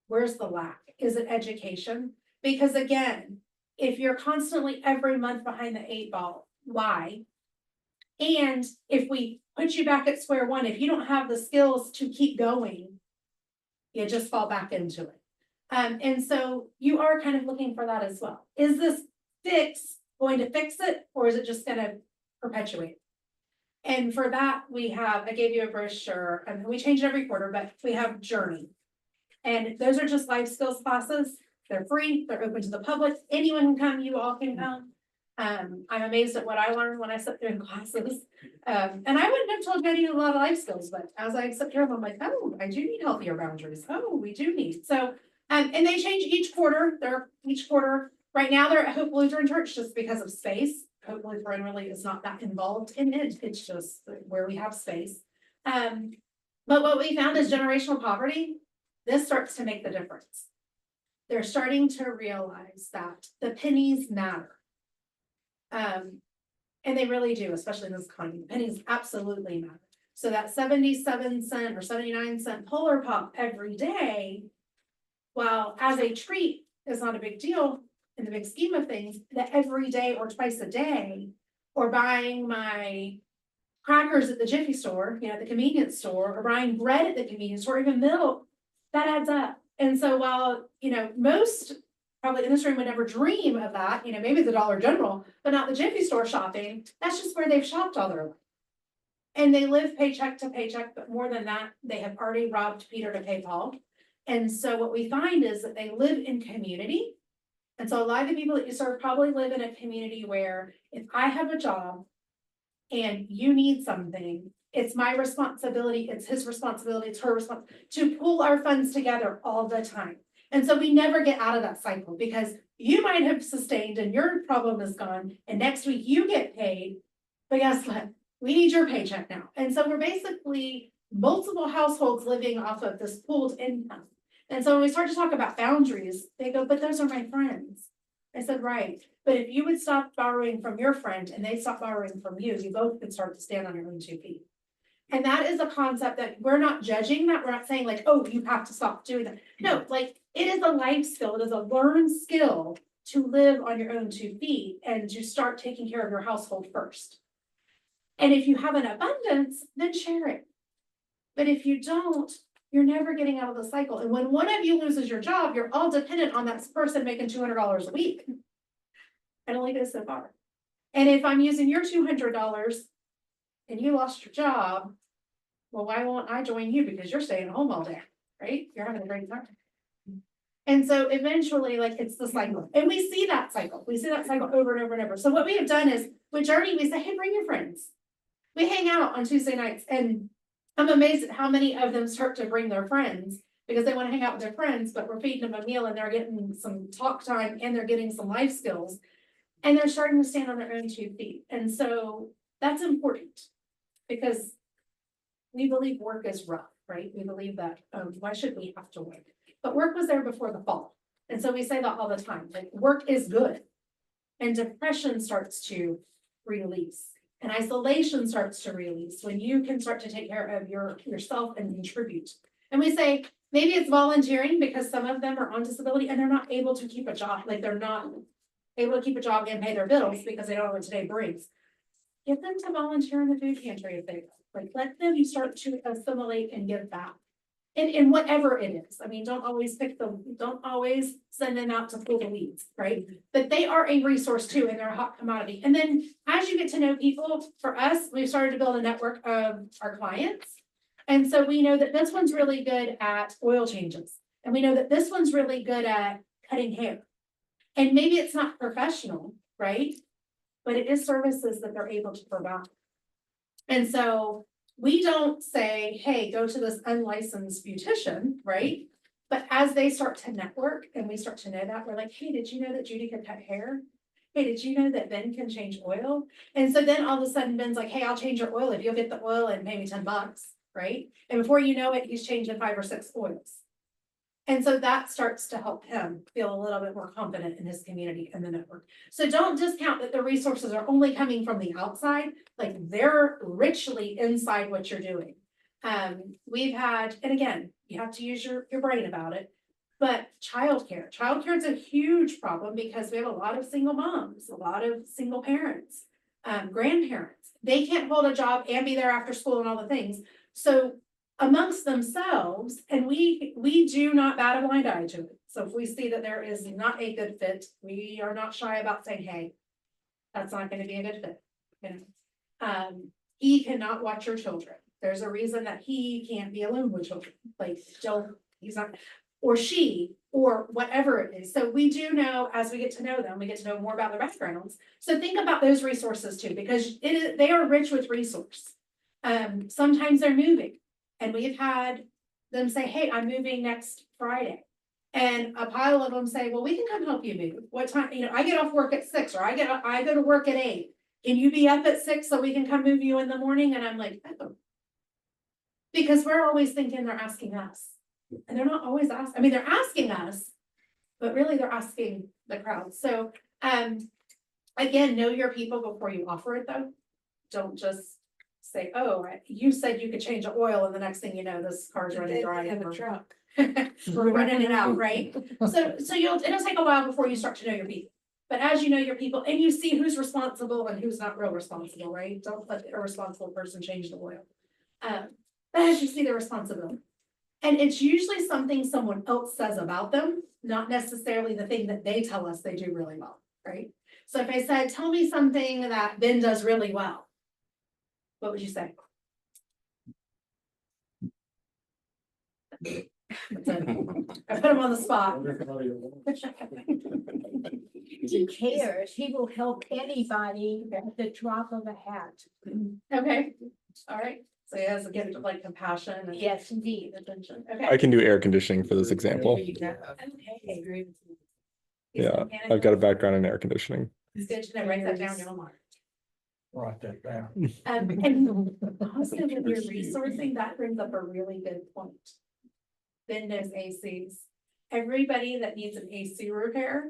Where's the lack? Is it education? Because again, if you're constantly every month behind the 8 ball, why? And if we put you back at square one, if you don't have the skills to keep going, you just fall back into it. And so you are kind of looking for that as well. Is this fix going to fix it, or is it just going to perpetuate? And for that, I gave you a brochure, and we change it every quarter, but we have Journey. And those are just life skills classes. They're free, they're open to the public. Anyone can come, you all can come. I'm amazed at what I learned when I sat there in classes. And I wouldn't have told you I needed a lot of life skills, but as I sit here, I'm like, oh, I do need healthier boundaries. Oh, we do need. So, and they change each quarter. Right now they're at Hope Lutheran Church just because of space. Hope Lutheran really is not that involved in it. It's just where we have space. But what we found is generational poverty. This starts to make the difference. They're starting to realize that the pennies matter. And they really do, especially in this economy. The pennies absolutely matter. So that 77-cent or 79-cent Polar Pop every day, while as a treat is not a big deal in the big scheme of things, that every day or twice a day, or buying my crackers at the Jiffy store, at the convenience store, or buying bread at the convenience store, even milk, that adds up. And so while, most probably in this room would never dream of that, maybe the Dollar General, but not the Jiffy store shopping, that's just where they've shopped all their life. And they live paycheck to paycheck, but more than that, they have already robbed Peter to pay Paul. And so what we find is that they live in community. And so a lot of the people that you serve probably live in a community where if I have a job and you need something, it's my responsibility, it's his responsibility, it's her responsibility to pull our funds together all the time. And so we never get out of that cycle because you might have sustained and your problem is gone and next week you get paid. But guess what? We need your paycheck now. And so we're basically multiple households living off of this pooled income. And so when we start to talk about boundaries, they go, but those are my friends. I said, right. But if you would stop borrowing from your friend and they stop borrowing from you, you both could start to stand on your own 2 feet. And that is a concept that we're not judging that. We're not saying like, oh, you have to stop doing that. No, like it is a life skill. It is a learned skill to live on your own 2 feet and to start taking care of your household first. And if you have an abundance, then share it. But if you don't, you're never getting out of the cycle. And when one of you loses your job, you're all dependent on that person making $200 a week. I only go so far. And if I'm using your $200 and you lost your job, well, why won't I join you? Because you're staying home all day, right? You're having a great time. And so eventually, like, it's the cycle. And we see that cycle. We see that cycle over and over and over. So what we have done is with Journey, we say, hey, bring your friends. We hang out on Tuesday nights and I'm amazed at how many of them start to bring their friends because they want to hang out with their friends, but we're feeding them a meal and they're getting some talk time and they're getting some life skills and they're starting to stand on their own 2 feet. And so that's important because we believe work is rough, right? We believe that, why should we have to work? But work was there before the fall. And so we say that all the time, like work is good and depression starts to release. And isolation starts to release when you can start to take care of yourself and contribute. And we say, maybe it's volunteering because some of them are on disability and they're not able to keep a job. Like they're not able to keep a job and pay their bills because they don't know what today brings. Get them to volunteer in the food pantry if they like, let them start to assimilate and give back. In whatever it is. I mean, don't always send them out to pull the weeds, right? But they are a resource too, and they're a hot commodity. And then as you get to know people, for us, we've started to build a network of our clients. And so we know that this one's really good at oil changes. And we know that this one's really good at cutting hair. And maybe it's not professional, right? But it is services that they're able to provide. And so we don't say, hey, go to this unlicensed beautician, right? But as they start to network and we start to know that, we're like, hey, did you know that Judy can cut hair? Hey, did you know that Ben can change oil? And so then all of a sudden Ben's like, hey, I'll change your oil if you'll get the oil and pay me $10, right? And before you know it, he's changing 5 or 6 oils. And so that starts to help him feel a little bit more confident in his community and the network. So don't discount that the resources are only coming from the outside, like they're richly inside what you're doing. We've had, and again, you have to use your brain about it, but childcare is a huge problem because we have a lot of single moms, a lot of single parents, grandparents. They can't hold a job and be there after school and all the things. So amongst themselves, and we do not bat a blind eye to it. So if we see that there is not a good fit, we are not shy about saying, hey, that's not going to be a good fit. He cannot watch your children. There's a reason that he can't be alone with children. Like, he's not, or she, or whatever it is. So we do know, as we get to know them, we get to know more about their backgrounds. So think about those resources too, because they are rich with resource. Sometimes they're moving. And we've had them say, hey, I'm moving next Friday. And a pile of them say, well, we can come help you move. What time? I get off work at 6 or I go to work at 8. Can you be up at 6 so we can come move you in the morning? And I'm like, oh. Because we're always thinking they're asking us. And they're not always asking. I mean, they're asking us, but really they're asking the crowd. So again, know your people before you offer it though. Don't just say, oh, you said you could change the oil and the next thing you know, this car's running dry. Have a truck. We're running it out, right? So it'll take a while before you start to know your people. But as you know your people, and you see who's responsible and who's not real responsible, right? Don't let the irresponsible person change the oil. But as you see the responsibility. And it's usually something someone else says about them, not necessarily the thing that they tell us they do really well, right? So if I said, tell me something that Ben does really well, what would you say? I put him on the spot. He cares. He will help anybody at the drop of a hat. Okay, all right. So he has a gift of like compassion and. Yes, indeed. Attention, I okay. can do air conditioning for this example. Okay. Yeah, I've got a background in air conditioning. It's good to know, write that down, you'll mark. Write that down. And also with your resourcing, that brings up a really good point. Ben knows ACs. Everybody that needs an AC repair,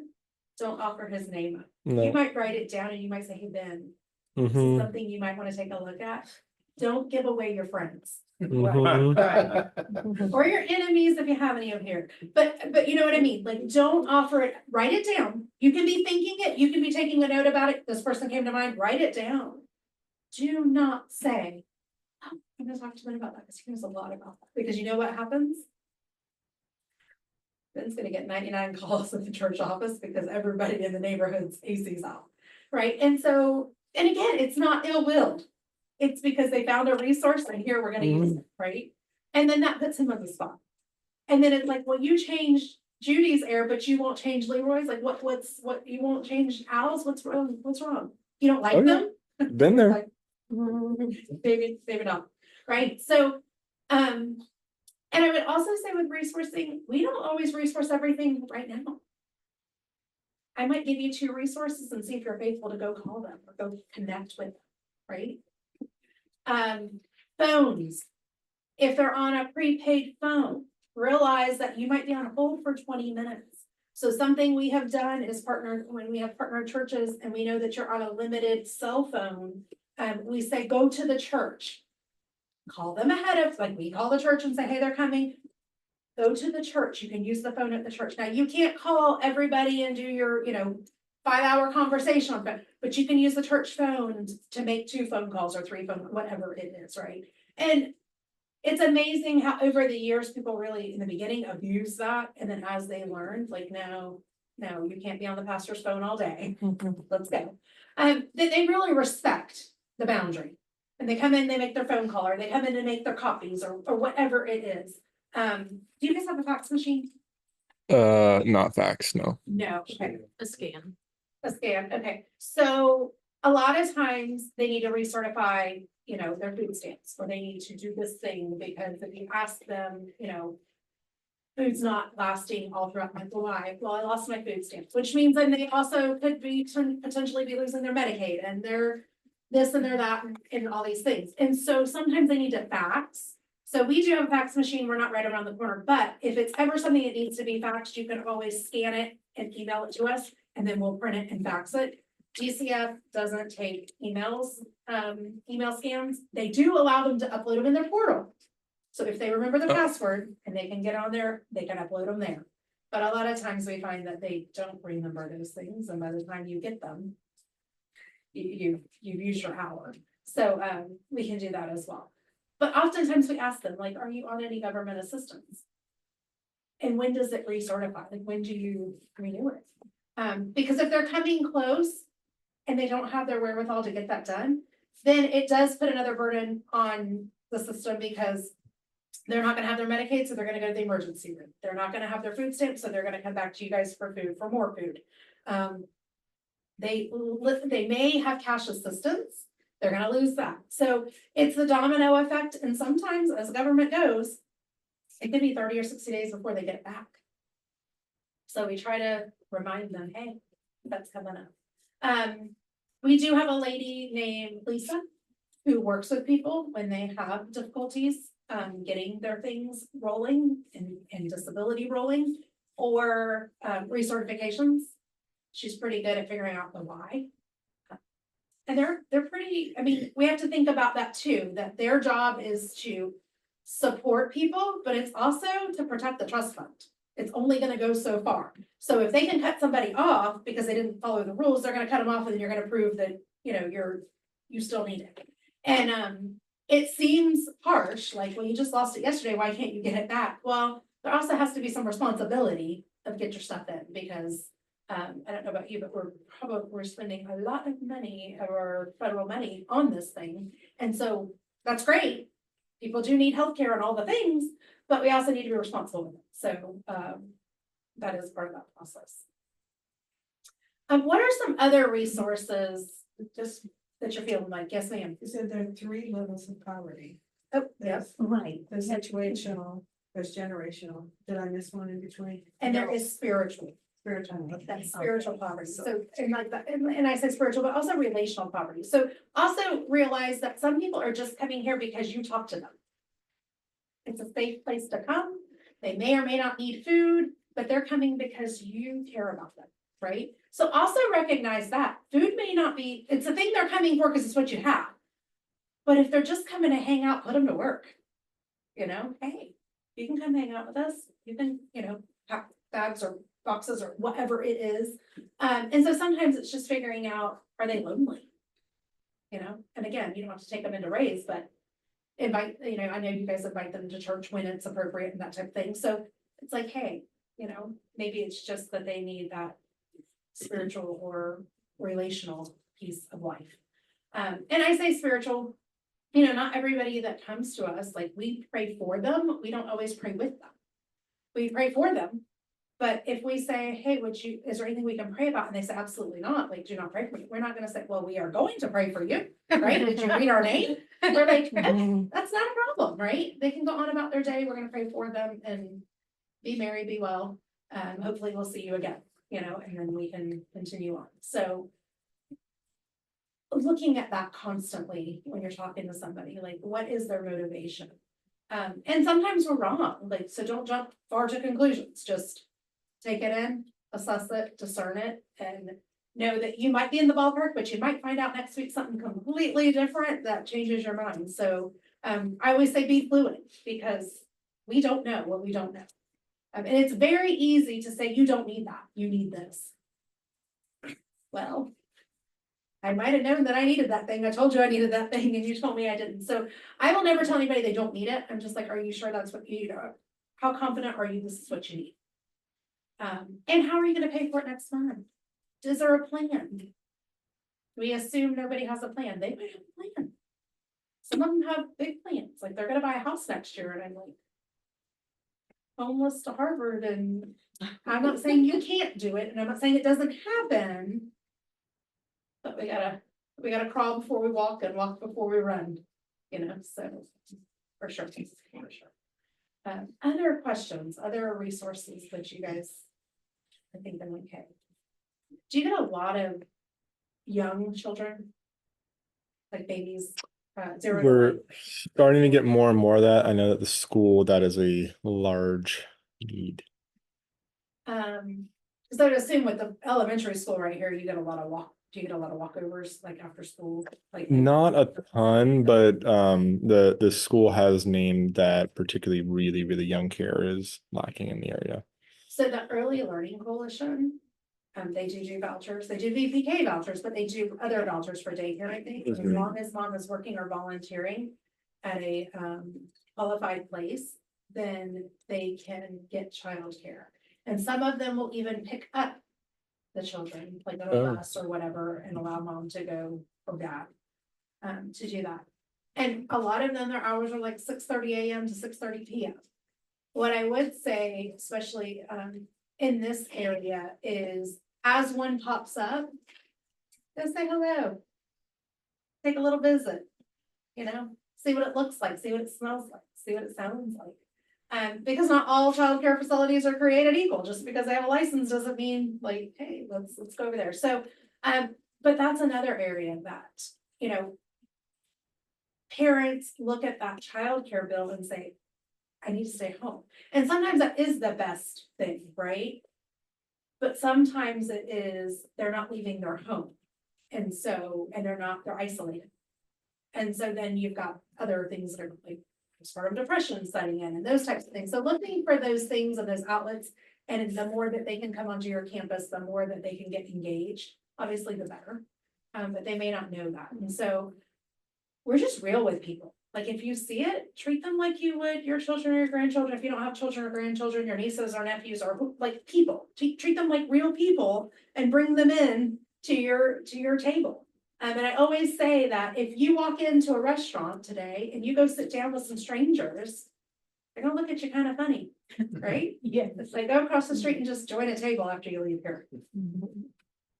don't offer his name. You No. might write it down and you might say, hey, Ben, this is Mhm, something you might want to take a look at. Don't give away your friends. mhm. Or your enemies if you have any of here, but you know what I mean, like, don't offer it, write it down. You can be thinking it, you can be taking a note about it, this person came to mind, write it down. Do not say, oh, I'm gonna talk to Ben about that, because he knows a lot about that, because you know what happens? Ben's gonna get 99 calls at the church office because everybody in the neighborhood's AC's out, right? And so, and again, it's not ill-willed. It's because they found a resource and here we're gonna use it, right? And then that puts him on the spot. And then it's like, well, you changed Judy's air, but you won't change Leroy's, like what, you won't change Al's, what's wrong, You don't like Okay. them? Been there. Like, maybe not, right? So, and I would also say with resourcing, we don't always resource everything right now. I might give you 2 resources and see if you're faithful to go call them or go connect with them, right? Phones. If they're on a prepaid phone, realize that you might be on hold for 20 minutes. So something we have done is partner, when we have partner churches and we know that you're on a limited cell phone, we say, go to the church. Call them ahead of, like, we call the church and say, hey, they're coming. Go to the church. You can use the phone at the church. Now, you can't call everybody and do your, 5-hour conversation on phone, but you can use the church phone to make 2 phone calls or 3 phone, whatever it is, right? And it's amazing how over the years, people really in the beginning abuse that. And then as they learned, like, no, you can't be on the pastor's phone all day. Let's go. Then they really respect the boundary. And they come in, they make their phone call, or they come in and make their copies or whatever it is. Do you guys have a fax machine? Not fax, no. No, okay. A scan. A scan, okay. So a lot of times they need to recertify, their food stamps, or they need to do this thing because if you ask them, food's not lasting all throughout my life. Well, I lost my food stamps, which means then they also could be potentially be losing their Medicaid and their this and their that and all these things. And so sometimes they need to fax. So we do have a fax machine. We're not right around the corner, but if it's ever something that needs to be faxed, you can always scan it and email it to us, and then we'll print it and fax it. GCF doesn't take emails, email scans. They do allow them to upload them in their portal. So if they remember the password and they can get on there, they can upload them there. But a lot of times we find that they don't remember those things, and by the time you get them, you've used your hour. So we can do that as well. But oftentimes we ask them, like, are you on any government assistance? And when does it recertify? Like, when do you renew it? Because if they're coming close and they don't have their wherewithal to get that done, then it does put another burden on the system, because they're not gonna have their Medicaid, so they're gonna go to the emergency room. They're not gonna have their food stamps, so they're gonna come back to you guys for food, for more food. They may have cash assistance, they're gonna lose that. So it's the domino effect, and sometimes as government goes, it could be 30 or 60 days before they get it back. So we try to remind them, hey, that's coming up. We do have a lady named Lisa who works with people when they have difficulties getting their things rolling and disability rolling, or recertifications. She's pretty good at figuring out the why. And they're pretty, I mean, we have to think about that too, that their job is to support people, but it's also to protect the trust fund. It's only gonna go so far. So if they can cut somebody off because they didn't follow the rules, they're gonna cut them off and then you're gonna prove that, you still need it. And, it seems harsh, like, well, you just lost it yesterday, why can't you get it back? Well, there also has to be some responsibility of get your stuff in, because, I don't know about you, but we're spending a lot of money, or federal money on this thing. And so that's great. People do need healthcare and all the things, but we also need to be responsible with it. So, that is part of that process. What are some other resources just that you're feeling like? Yes, ma'am. You said there are 3 levels of poverty. Oh, yes, Right. There's situational, there's generational. Did I miss one in between? and there is spiritual. Spiritual. That's spiritual poverty. So, and like that, and I say spiritual, but also relational poverty. So also realize that some people are just coming here because you talk to them. It's a safe place to come. They may or may not need food, but they're coming because you care about them, right? So also recognize that food may not be, it's the thing they're coming for because it's what you have. But if they're just coming to hang out, put them to work. Hey, you can come hang out with us. You can, pack bags or boxes or whatever it is. And so sometimes it's just figuring out, are they lonely? And again, you don't have to take them into raise, but invite, I know you guys invite them to church when it's appropriate and that type of thing. So it's like, hey, maybe it's just that they need that spiritual or relational piece of life. And I say spiritual, not everybody that comes to us, like we pray for them. We don't always pray with them. We pray for them. But if we say, hey, is there anything we can pray about? And they say, absolutely not. Like, do not pray for me. We're not going to say, well, we are going to pray for you, right? Did you read our name? We're like, okay, that's not a problem, right? They can go on about their day. We're going to pray for them and be merry, be well. Hopefully we'll see you again, and then we can continue on. So looking at that constantly when you're talking to somebody, like, what is their motivation? And sometimes we're wrong, like, so don't jump far to conclusions, just take it in, assess it, discern it, and know that you might be in the ballpark, but you might find out next week something completely different that changes your mind. So, I always say be fluid, because we don't know what we don't know. And it's very easy to say, you don't need that, you need this. Well, I might have known that I needed that thing. I told you I needed that thing and you told me I didn't. So I will never tell anybody they don't need it. I'm just like, are you sure that's what you need? How confident are you this is what you need? And how are you gonna pay for it next month? Is there a plan? We assume nobody has a plan. They might have a plan. Some of them have big plans, like they're gonna buy a house next year and I'm like, homeless to Harvard, and I'm not saying you can't do it and I'm not saying it doesn't happen. But we gotta crawl before we walk and walk before we run, so for sure. Other questions, other resources that you guys are thinking, okay. Do you get a lot of young children? Like babies? 0 to We're 1? starting to get more and more of that. I know that the school, that is a large need. Cause I would assume with the elementary school right here, you get a lot of do you get a lot of walkovers like after school? Like Not a ton, but the school has named that particularly really young care is lacking in the area. So the Early Learning Coalition, they do vouchers, they do VPK vouchers, but they do other vouchers for daycare, I think, as Mhm. long as mom is working or volunteering at a qualified place, then they can get childcare. And some of them will even pick up the children, like on a Oh. bus or whatever, and allow mom to go or dad to do that. And a lot of them, their hours are like 6:30 a.m. to 6:30 p.m. What I would say, especially in this area, is as one pops up, go say hello. Take a little visit, see what it looks like, see what it smells like, see what it sounds like. Because not all childcare facilities are created equal. Just because they have a license doesn't mean like, hey, let's go over there. So, but that's another area that, parents look at that childcare bill and say, I need to stay home. And sometimes that is the best thing, right? But sometimes it is, they're not leaving their home. And so, they're isolated. And so then you've got other things that are like postpartum depression setting in and those types of things. So looking for those things and those outlets. And the more that they can come onto your campus, the more that they can get engaged, obviously the better. But they may not know that. And so we're just real with people. Like if you see it, treat them like you would your children or your grandchildren. If you don't have children or grandchildren, your nieces or nephews or like people, treat them like real people and bring them in to your table. And I always say that if you walk into a restaurant today and you go sit down with some strangers, they're gonna look at you kind of funny, right? Yeah. It's like go across the street and just join a table after you leave here.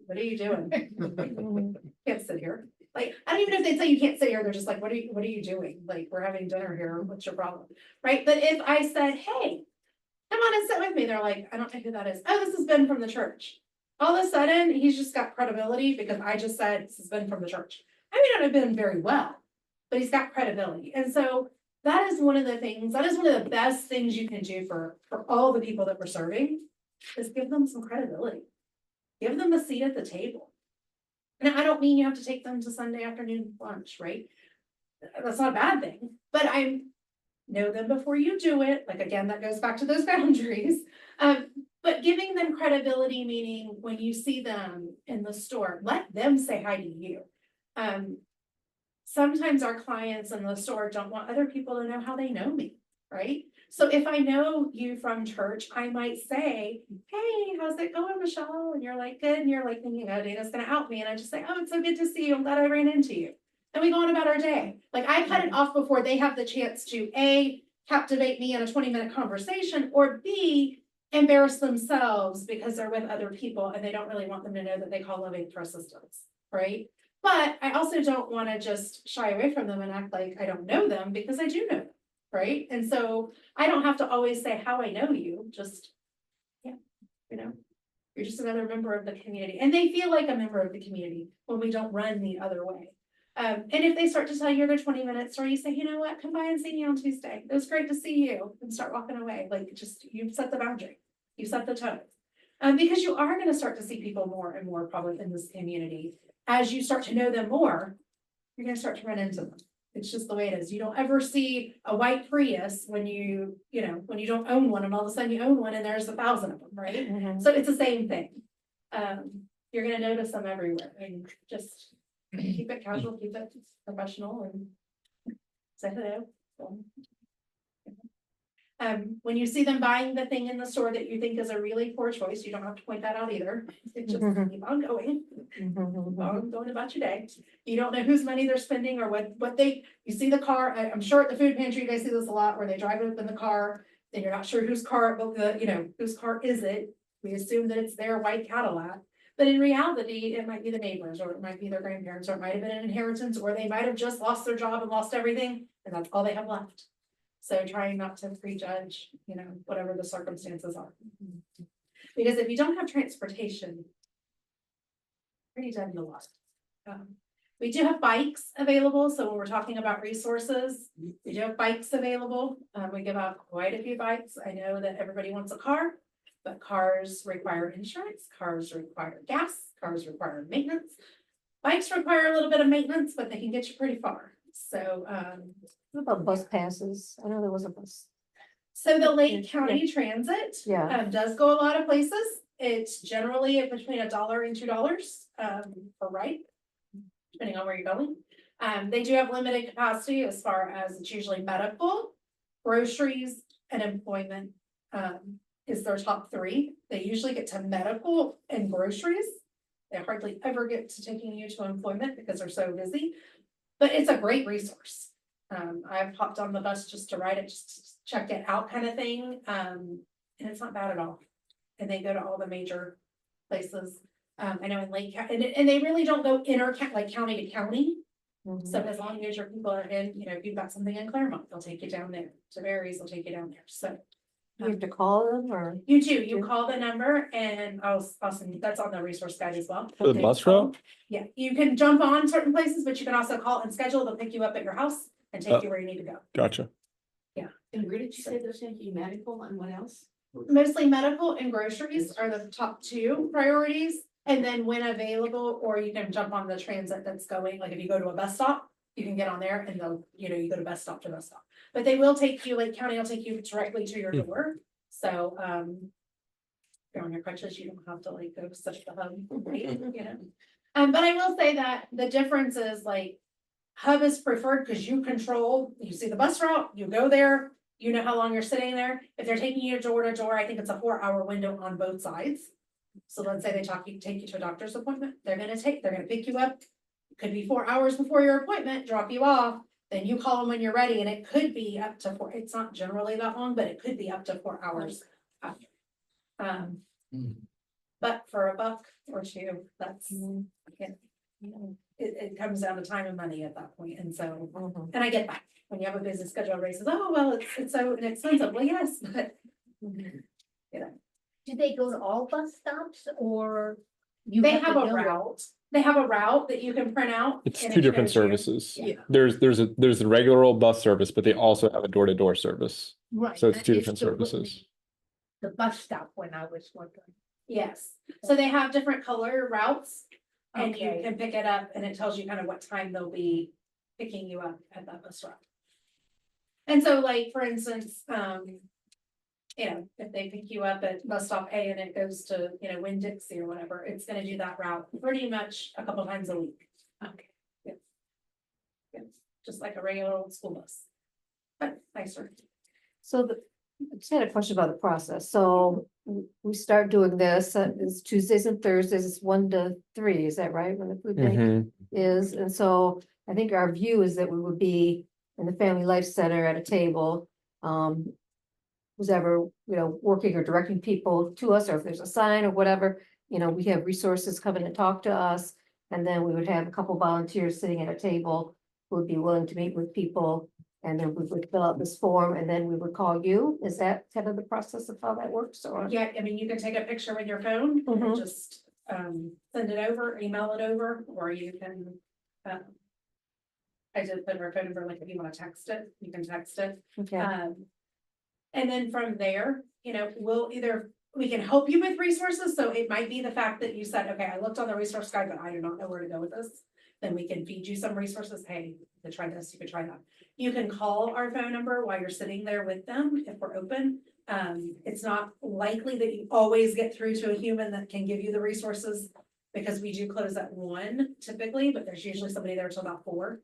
What are you doing? Can't sit here. Like, I don't even know if they'd say you can't sit here. They're just like, what are you doing? Like, we're having dinner here. What's your problem? Right? But if I said, hey, come on and sit with me, they're like, I don't know who that is. Oh, this is Ben from the church. All of a sudden, he's just got credibility because I just said this has been from the church. I may not have been very well, but he's got credibility. And so that is one of the things, that is one of the best things you can do for all the people that we're serving, is give them some credibility. Give them a seat at the table. And I don't mean you have to take them to Sunday afternoon lunch, right? That's not a bad thing, but I know them before you do it. Like, again, that goes back to those boundaries. But giving them credibility, meaning when you see them in the store, let them say hi to you. Sometimes our clients in the store don't want other people to know how they know me, right? So if I know you from church, I might say, hey, how's it going, Michelle? And you're like, good. And you're like thinking, oh, Dana's gonna out me. And I just say, oh, it's so good to see you. I'm glad I ran into you. And we go on about our day. Like I cut it off before they have the chance to A, captivate me in a 20-minute conversation, or B, embarrass themselves because they're with other people and they don't really want them to know that they call Living for assistance, right? But I also don't want to just shy away from them and act like I don't know them because I do know them, right? And so I don't have to always say how I know you, just, yeah, you know, you're just another member of the community. And they feel like a member of the community when we don't run the other way. And if they start to tell you their 20-minute story, you say, you know what, come by and see me on Tuesday. It was great to see you, and start walking away. Like just, you set the boundary, you set the tone. Because you are going to start to see people more and more probably in this community. As you start to know them more, you're going to start to run into them. It's just the way it is. You don't ever see a white Prius when you don't own one, and all of a sudden you own one and there's 1,000 of them, right? Mhm. So it's the same thing. You're gonna notice them everywhere and just keep it casual, keep it professional and say hello. So, when you see them buying the thing in the store that you think is a really poor choice, you don't have to point that out either. It just keep on going. Keep on going about your day. You don't know whose money they're spending or what you see the car. I'm sure at the food pantry, you guys see this a lot where they drive up in the car. Then you're not sure whose car, whose car is it? We assume that it's their white Cadillac. But in reality, it might be the neighbors, or it might be their grandparents, or it might have been an inheritance, or they might have just lost their job and lost everything, and that's all they have left. So trying not to prejudge, whatever the circumstances are. Because if you don't have transportation, pretty dead in the water. We do have bikes available, so when we're talking about resources, we do have bikes available. We give out quite a few bikes. I know that everybody wants a car, but cars require insurance, cars require gas, cars require maintenance. Bikes require a little bit of maintenance, but they can get you pretty far. So, What about bus passes? I know there was a bus. so the Lake County Transit Yeah. does go a lot of places. It's generally between $1 and $2 per ride, depending on where you're going. They do have limited capacity as far as it's usually medical, groceries, and employment is their top three. They usually get to medical and groceries. They hardly ever get to taking you to employment because they're so busy, but it's a great resource. I've hopped on the bus just to ride it, just to check it out kind of thing. And it's not bad at all. And they go to all the major places. I know in Lake County, and they really don't go county to county. So as long as your people are in, if you've got something in Claremont, they'll take you down there. To Berries, they'll take you down there. So You have to call them or? you do, you call the number and I'll send, that's on the resource guide as well. For the bus route? Yeah, you can jump on certain places, but you can also call and schedule. They'll pick you up at your house and take you where you need to go. Gotcha. And where did you say there's any medical and what else? Mostly medical and groceries are the top two priorities. And then when available, or you can jump on the transit that's going, like if you go to a bus stop, You can get on there and they'll, you go to bus stop to bus stop, but they will take you, Lake County will take you directly to your door, so, if you're on your crutches, you don't have to like go such the hub, you know. But I will say that the difference is like, hub is preferred because you control, you see the bus route, you go there, you know how long you're sitting there. If they're taking you door to door, I think it's a 4-hour window on both sides. So let's say they take you to a doctor's appointment, they're gonna pick you up. Could be 4 hours before your appointment, drop you off, then you call them when you're ready, and it could be up to 4, it's not generally that long, but it could be up to 4 hours after. But for $1 or $2, that's, again, it comes down to time and money at that point, and so, and I get that. When you have a busy schedule, everybody says, oh, well, it's so inexpensive, well, yes, but. Do they go to all bus stops or? you They to have a know it? route, they have a route that you can print out. It's and two it different shows you. services. Yeah. There's a regular old bus service, but they also have a door-to-door service. Right. So it's that two is different the Whitney- services. The bus stop when I was wondering. Yes, so they have different color routes. And you Okay. can pick it up and it tells you kind of what time they'll be picking you up at that bus route. And so like, for instance, if they pick you up at bus stop A and it goes to, Winn-Dixie or whatever, it's gonna do that route pretty much a couple times a week. Okay. Yes. Yes, just like a regular old school bus. But nicer. So I just had a question about the process. So we start doing this, it's Tuesdays and Thursdays, it's 1 to 3, is that right? When the food bank Mhm. is, and so I think our view is that we would be in the Family Life Center at a table. Who's ever, working or directing people to us, or if there's a sign or whatever, we have resources coming and talk to us. And then we would have a couple volunteers sitting at a table who would be willing to meet with people. And then we would fill out this form and then we would call you. Is that kind of the process of how that works or? Yeah, I mean, you can take a picture with your phone and Mhm. just send it over, email it over, or you can. I did put our phone number, like if you want to text it, you can text it. Okay, And then from there, we can help you with resources, so it might be the fact that you said, okay, I looked on the resource guide, but I do not know where to go with this. Then we can feed you some resources, hey, you could try this, you could try that. You can call our phone number while you're sitting there with them, if we're open. It's not likely that you always get through to a human that can give you the resources, because we do close at 1 typically, but there's usually somebody there till about 4.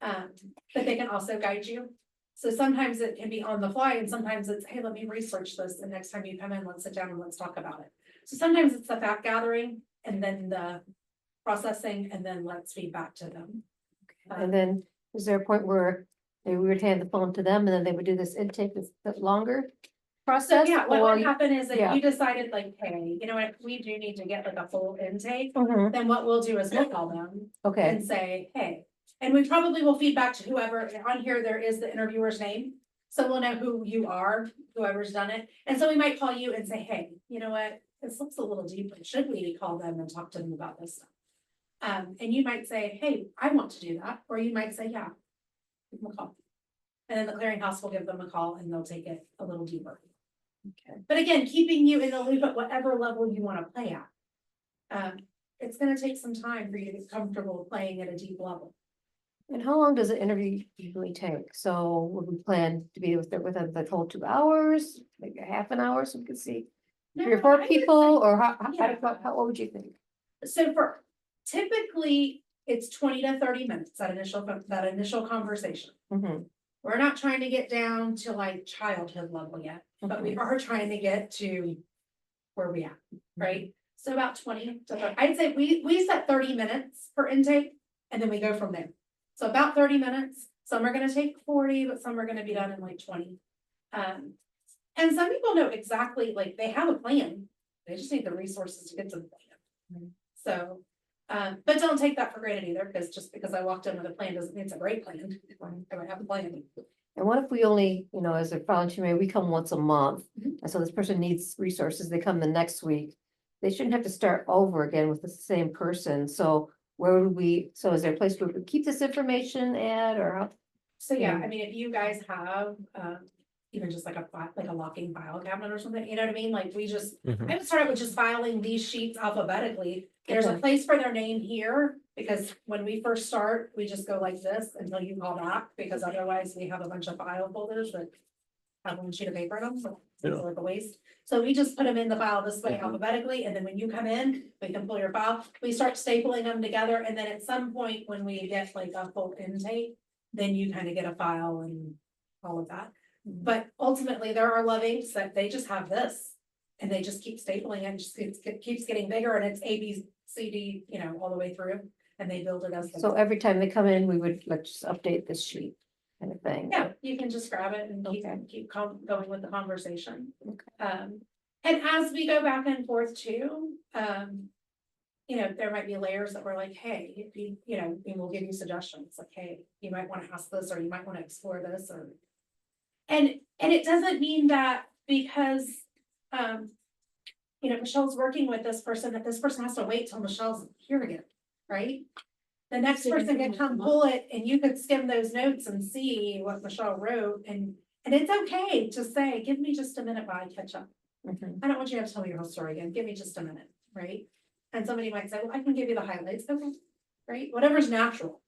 But they can also guide you. So sometimes it can be on the fly and sometimes it's, hey, let me research this. And next time you come in, let's sit down and let's talk about it. So sometimes it's the fact gathering and then the processing and then let's feed back to them. and then is there a point where we would hand the phone to them and then they would do this intake, this longer So process? yeah, what or would happen is yeah. if you decided like, hey, you know what, we do need to get like a full intake. Mhm, Then what we'll do is we'll call them okay, and say, hey, and we probably will feed back to whoever, on here, there is the interviewer's name. So we'll know who you are, whoever's done it, and so we might call you and say, hey, you know what, this looks a little deeper, should we call them and talk to them about this stuff? And you might say, hey, I want to do that, or you might say, yeah. Give them a call. And then the clearinghouse will give them a call and they'll take it a little deeper. okay. But again, keeping you in the loop at whatever level you wanna play at. It's gonna take some time for you to get comfortable playing at a deep level. And how long does an interview usually take? So would we plan to be within the whole 2 hours, maybe a half an hour, so we can see 3 or No, 4 I would people, or yeah. what would you think? So for typically, it's 20 to 30 minutes, that initial conversation. Mhm, We're not trying to get down to like childhood level yet, but we are trying to get to where we at, right? So about 20 to 30, I'd say we set 30 minutes for intake and then we go from there. So about 30 minutes, some are gonna take 40, but some are gonna be done in like 20. And some people know exactly, like they have a plan, they just need the resources to get to the plan. So, but don't take that for granted either, because just because I walked in with a plan doesn't mean it's a great plan. I would have a plan. And what if we only, as a volunteer, we come once a month, Mhm. and so this person needs resources, they come the next week. They shouldn't have to start over again with the same person, so where would so is there a place where we keep this information at, or how? So yeah, Yeah. I mean, if you guys have, even just like a locking file cabinet or something, you know what I mean? Like we just, Mhm. I would start out with just filing these sheets alphabetically. There's a Okay. place for their name here, Because when we first start, we just go like this until you call back, because otherwise we have a bunch of file folders that have one sheet of paper in them, so it's like a waste. So we just put them in the file this way alphabetically, and then when you come in, we can pull your file, we start stapling them together, and then at some point, when we get like a full intake, then you kind of get a file and all of that. But ultimately, there are lovings that they just have this, and they just keep stapling and just keeps getting bigger, and it's A, B, C, D, you know, all the way through, and they build it as. So every time they come in, we would like just update this sheet kind of thing. Yeah, you can just grab it and Okay. going with the conversation. Okay. And as we go back and forth too, you know, there might be layers that we're like, hey, if you know, we will give you suggestions, like, hey, you might want to ask this, or you might want to explore this, or. And it doesn't mean that because, you know, Michelle's working with this person, that this person has to wait till Michelle's here again, right? The next person can come pull it, and you could skim those notes and see what Michelle wrote, and it's okay to say, give me just a minute while I catch up. Mhm. I don't want you to have to tell me your whole story again, give me just a minute, right? And somebody might say, well, I can give you the highlights, okay, right, whatever's natural.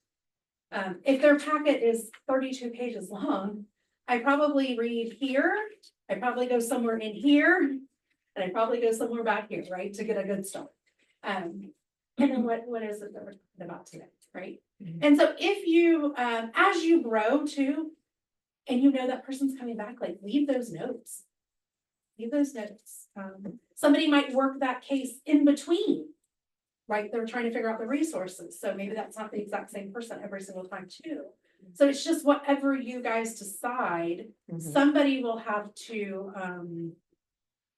If their packet is 32 pages long, I probably read here, I probably go somewhere in here, and I probably go somewhere back here, right, to get a good start. And then what is it that we're talking about today, right? And so if you, as you grow too, and you know that person's coming back, like, leave those notes. Leave those notes. Somebody might work that case in between. Right, they're trying to figure out the resources, so maybe that's not the exact same person every single time too. So it's just whatever you guys decide, Mhm. somebody will have to,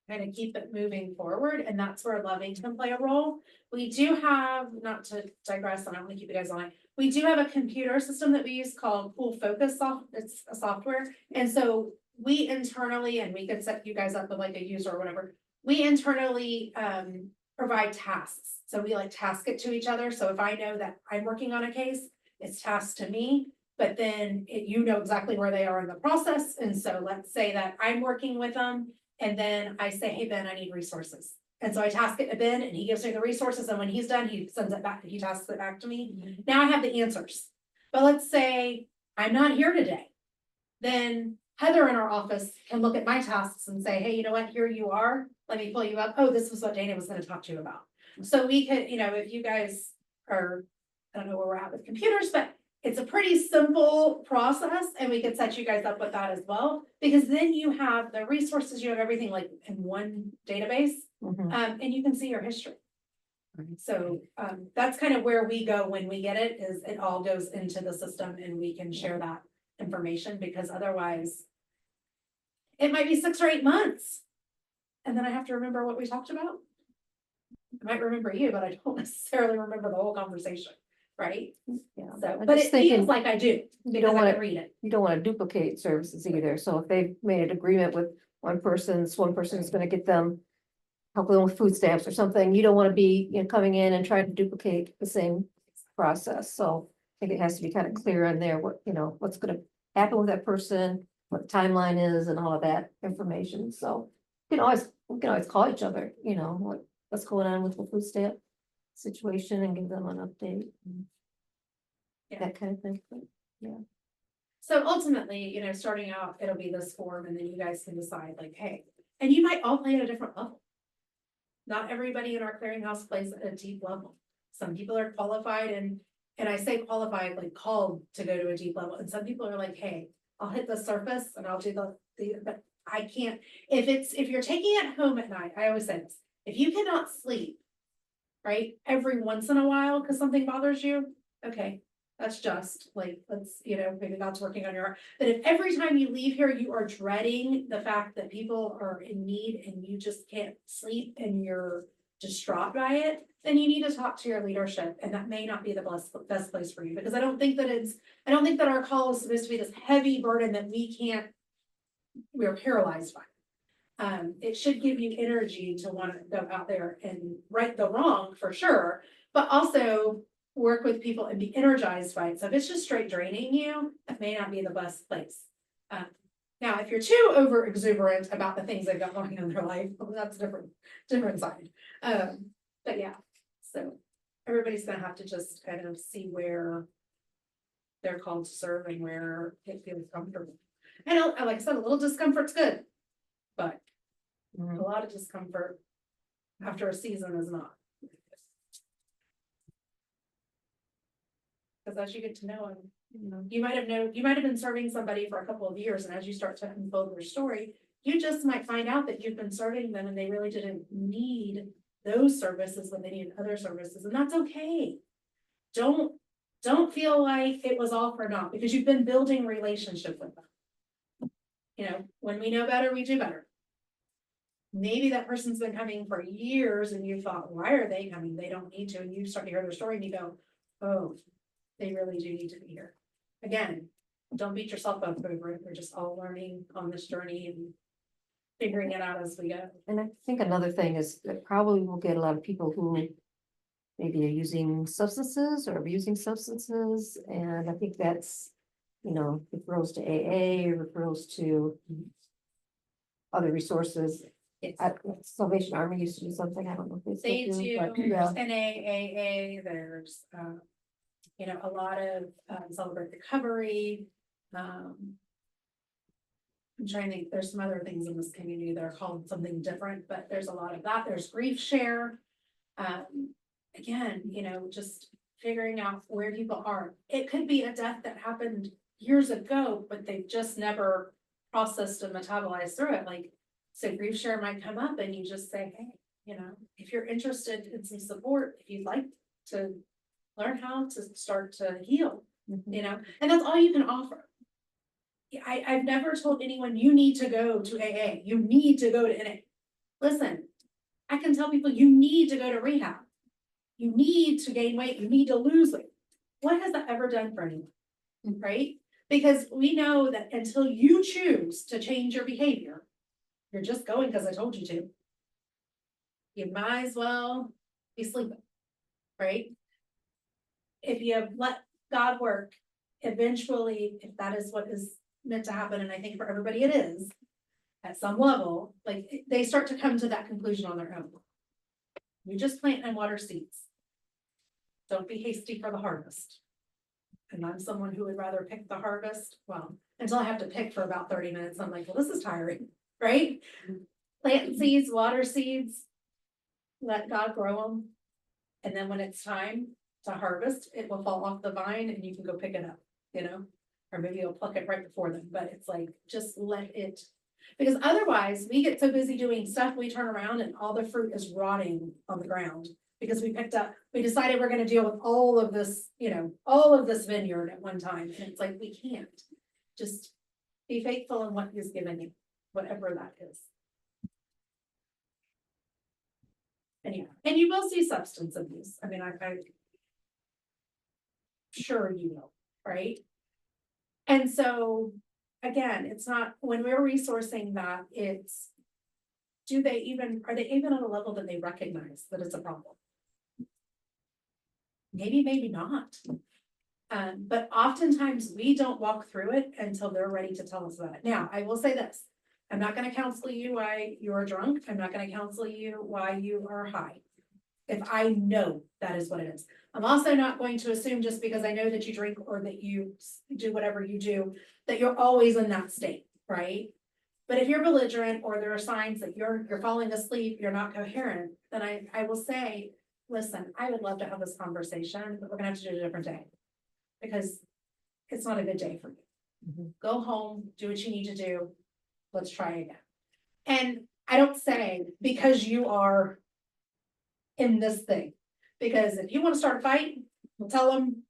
kind of keep it moving forward, and that's where Loving can play a role. We do have, not to digress, and I don't want to keep you guys on it, we do have a computer system that we use called Cool Focus it's a software, and so we internally, and we could set you guys up with like a user or whatever, we internally, provide tasks. So we like task it to each other. So if I know that I'm working on a case, it's tasked to me, but then you know exactly where they are in the process. And so let's say that I'm working with them, and then I say, hey, Ben, I need resources. And so I task it to Ben, and he gives me the resources. And when he's done, he sends it back, he tasks it back to me. Now I have the answers. But let's say I'm not here today. Then Heather in our office can look at my tasks and say, hey, you know what, here you are, let me pull you up, oh, this was what Dana was gonna talk to you about. So we could, you know, if you guys are, I don't know where we're at with computers, but it's a pretty simple process, and we could set you guys up with that as well. Because then you have the resources, you have everything like in one database, Mhm. and you can see your history. Right. So, that's kind of where we go when we get it, is it all goes into the system, and we can share that information, because otherwise it might be 6 or 8 months. And then I have to remember what we talked about. I might remember you, but I don't necessarily remember the whole conversation, right? Yeah. So, I'm but just it feels thinking, like I do, you because don't I want can read it. you don't want to duplicate services either. So if they've made an agreement with one person is gonna get them, help them with food stamps or something, you don't want to be, you know, coming in and trying to duplicate the same process. So I think it has to be kind of clear in there what, you know, what's gonna happen with that person, what the timeline is and all of that information. So we can always call each other, you know, what's going on with the food stamp situation and give them an update. And Yeah. that kind of thing. So ultimately, you know, starting out, it'll be this form, and then you guys can decide like, hey, and you might all play at a different level. Not everybody in our clearinghouse plays at a deep level. Some people are qualified, and I say qualified, like called to go to a deep level. And some people are like, hey, I'll hit the surface and I'll do but I can't, if you're taking it home at night, I always say this, if you cannot sleep, right, every once in a while, because something bothers you, okay, that's just like, let's, you know, maybe God's working on your heart. But if every time you leave here, you are dreading the fact that people are in need and you just can't sleep and you're distraught by it, then you need to talk to your leadership, and that may not be the best place for you, because I don't think that our call is supposed to be this heavy burden that we're paralyzed by. It should give you energy to want to go out there and right the wrong for sure, but also work with people and be energized by it. So if it's just straight draining you, that may not be the best place. Now, if you're too over exuberant about the things they've got going on in their life, well, that's a different side. But yeah, so everybody's gonna have to just kind of see where they're called to serve and where it feels comfortable. And like I said, a little discomfort's good, but a Mhm. lot of discomfort after a season is not. Cause as you get to know them, you might have been serving somebody for a couple of years, and as you start to unfold their story, you just might find out that you've been serving them and they really didn't need those services when they needed other services, and that's okay. Don't feel like it was all for naught, because you've been building relationship with them. You know, when we know better, we do better. Maybe that person's been coming for years and you thought, why are they coming? They don't need to, and you start to hear their story and you go, oh, they really do need to be here. Again, don't beat yourself up over it. We're just all learning on this journey and figuring it out as we go. And I think another thing is that probably will get a lot of people who maybe are using substances or abusing substances, and I think that's, referrals to AA, referrals to other resources. Salvation Army used to do something, I don't know if They they still do, but do, yeah. there's NAAA, there's, a lot of, Celebrate Recovery. I'm trying to think, there's some other things in this community that are called something different, but there's a lot of that. There's Grief Share. Again, just figuring out where people are. It could be a death that happened years ago, but they've just never processed and metabolized through it. Like, so Grief Share might come up and you just say, hey, if you're interested in some support, if you'd like to learn how to start to heal, Mhm. and that's all you can offer. I've never told anyone you need to go to AA, you need to go to NA. Listen, I can tell people you need to go to rehab. You need to gain weight, you need to lose weight. What has that ever done for anyone? Right? Because we know that until you choose to change your behavior, you're just going because I told you to. You might as well be sleeping, right? If you let God work, eventually, if that is what is meant to happen, and I think for everybody it is, at some level, like they start to come to that conclusion on their own. You just plant and water seeds. Don't be hasty for the harvest. And I'm someone who would rather pick the harvest, well, until I have to pick for about 30 minutes, I'm like, well, this is tiring, right? Plant seeds, water seeds, let God grow them. And then when it's time to harvest, it will fall off the vine and you can go pick it up, or maybe you'll pluck it right before them, but it's like, just let it. Because otherwise, we get so busy doing stuff, we turn around and all the fruit is rotting on the ground. Because we decided we're gonna deal with all of this, all of this vineyard at one time, and it's like, we can't. Just be faithful in what He's given you, whatever that is. And you will see substance abuse. I mean, I sure you will, right? And so, again, it's not, when we're resourcing that, it's, are they even on a level that they recognize that it's a problem? Maybe not. But oftentimes we don't walk through it until they're ready to tell us about it. Now, I will say this, I'm not gonna counsel you why you're drunk. I'm not gonna counsel you why you are high. If I know that is what it is. I'm also not going to assume just because I know that you drink or that you do whatever you do, that you're always in that state, right? But if you're belligerent or there are signs that you're falling asleep, you're not coherent, then I will say, listen, I would love to have this conversation, but we're gonna have to do it a different day. Because it's not a good day for you. Mhm. Go home, do what you need to do. Let's try again. And I don't say because you are in this thing, because if you want to start a fight, we'll tell them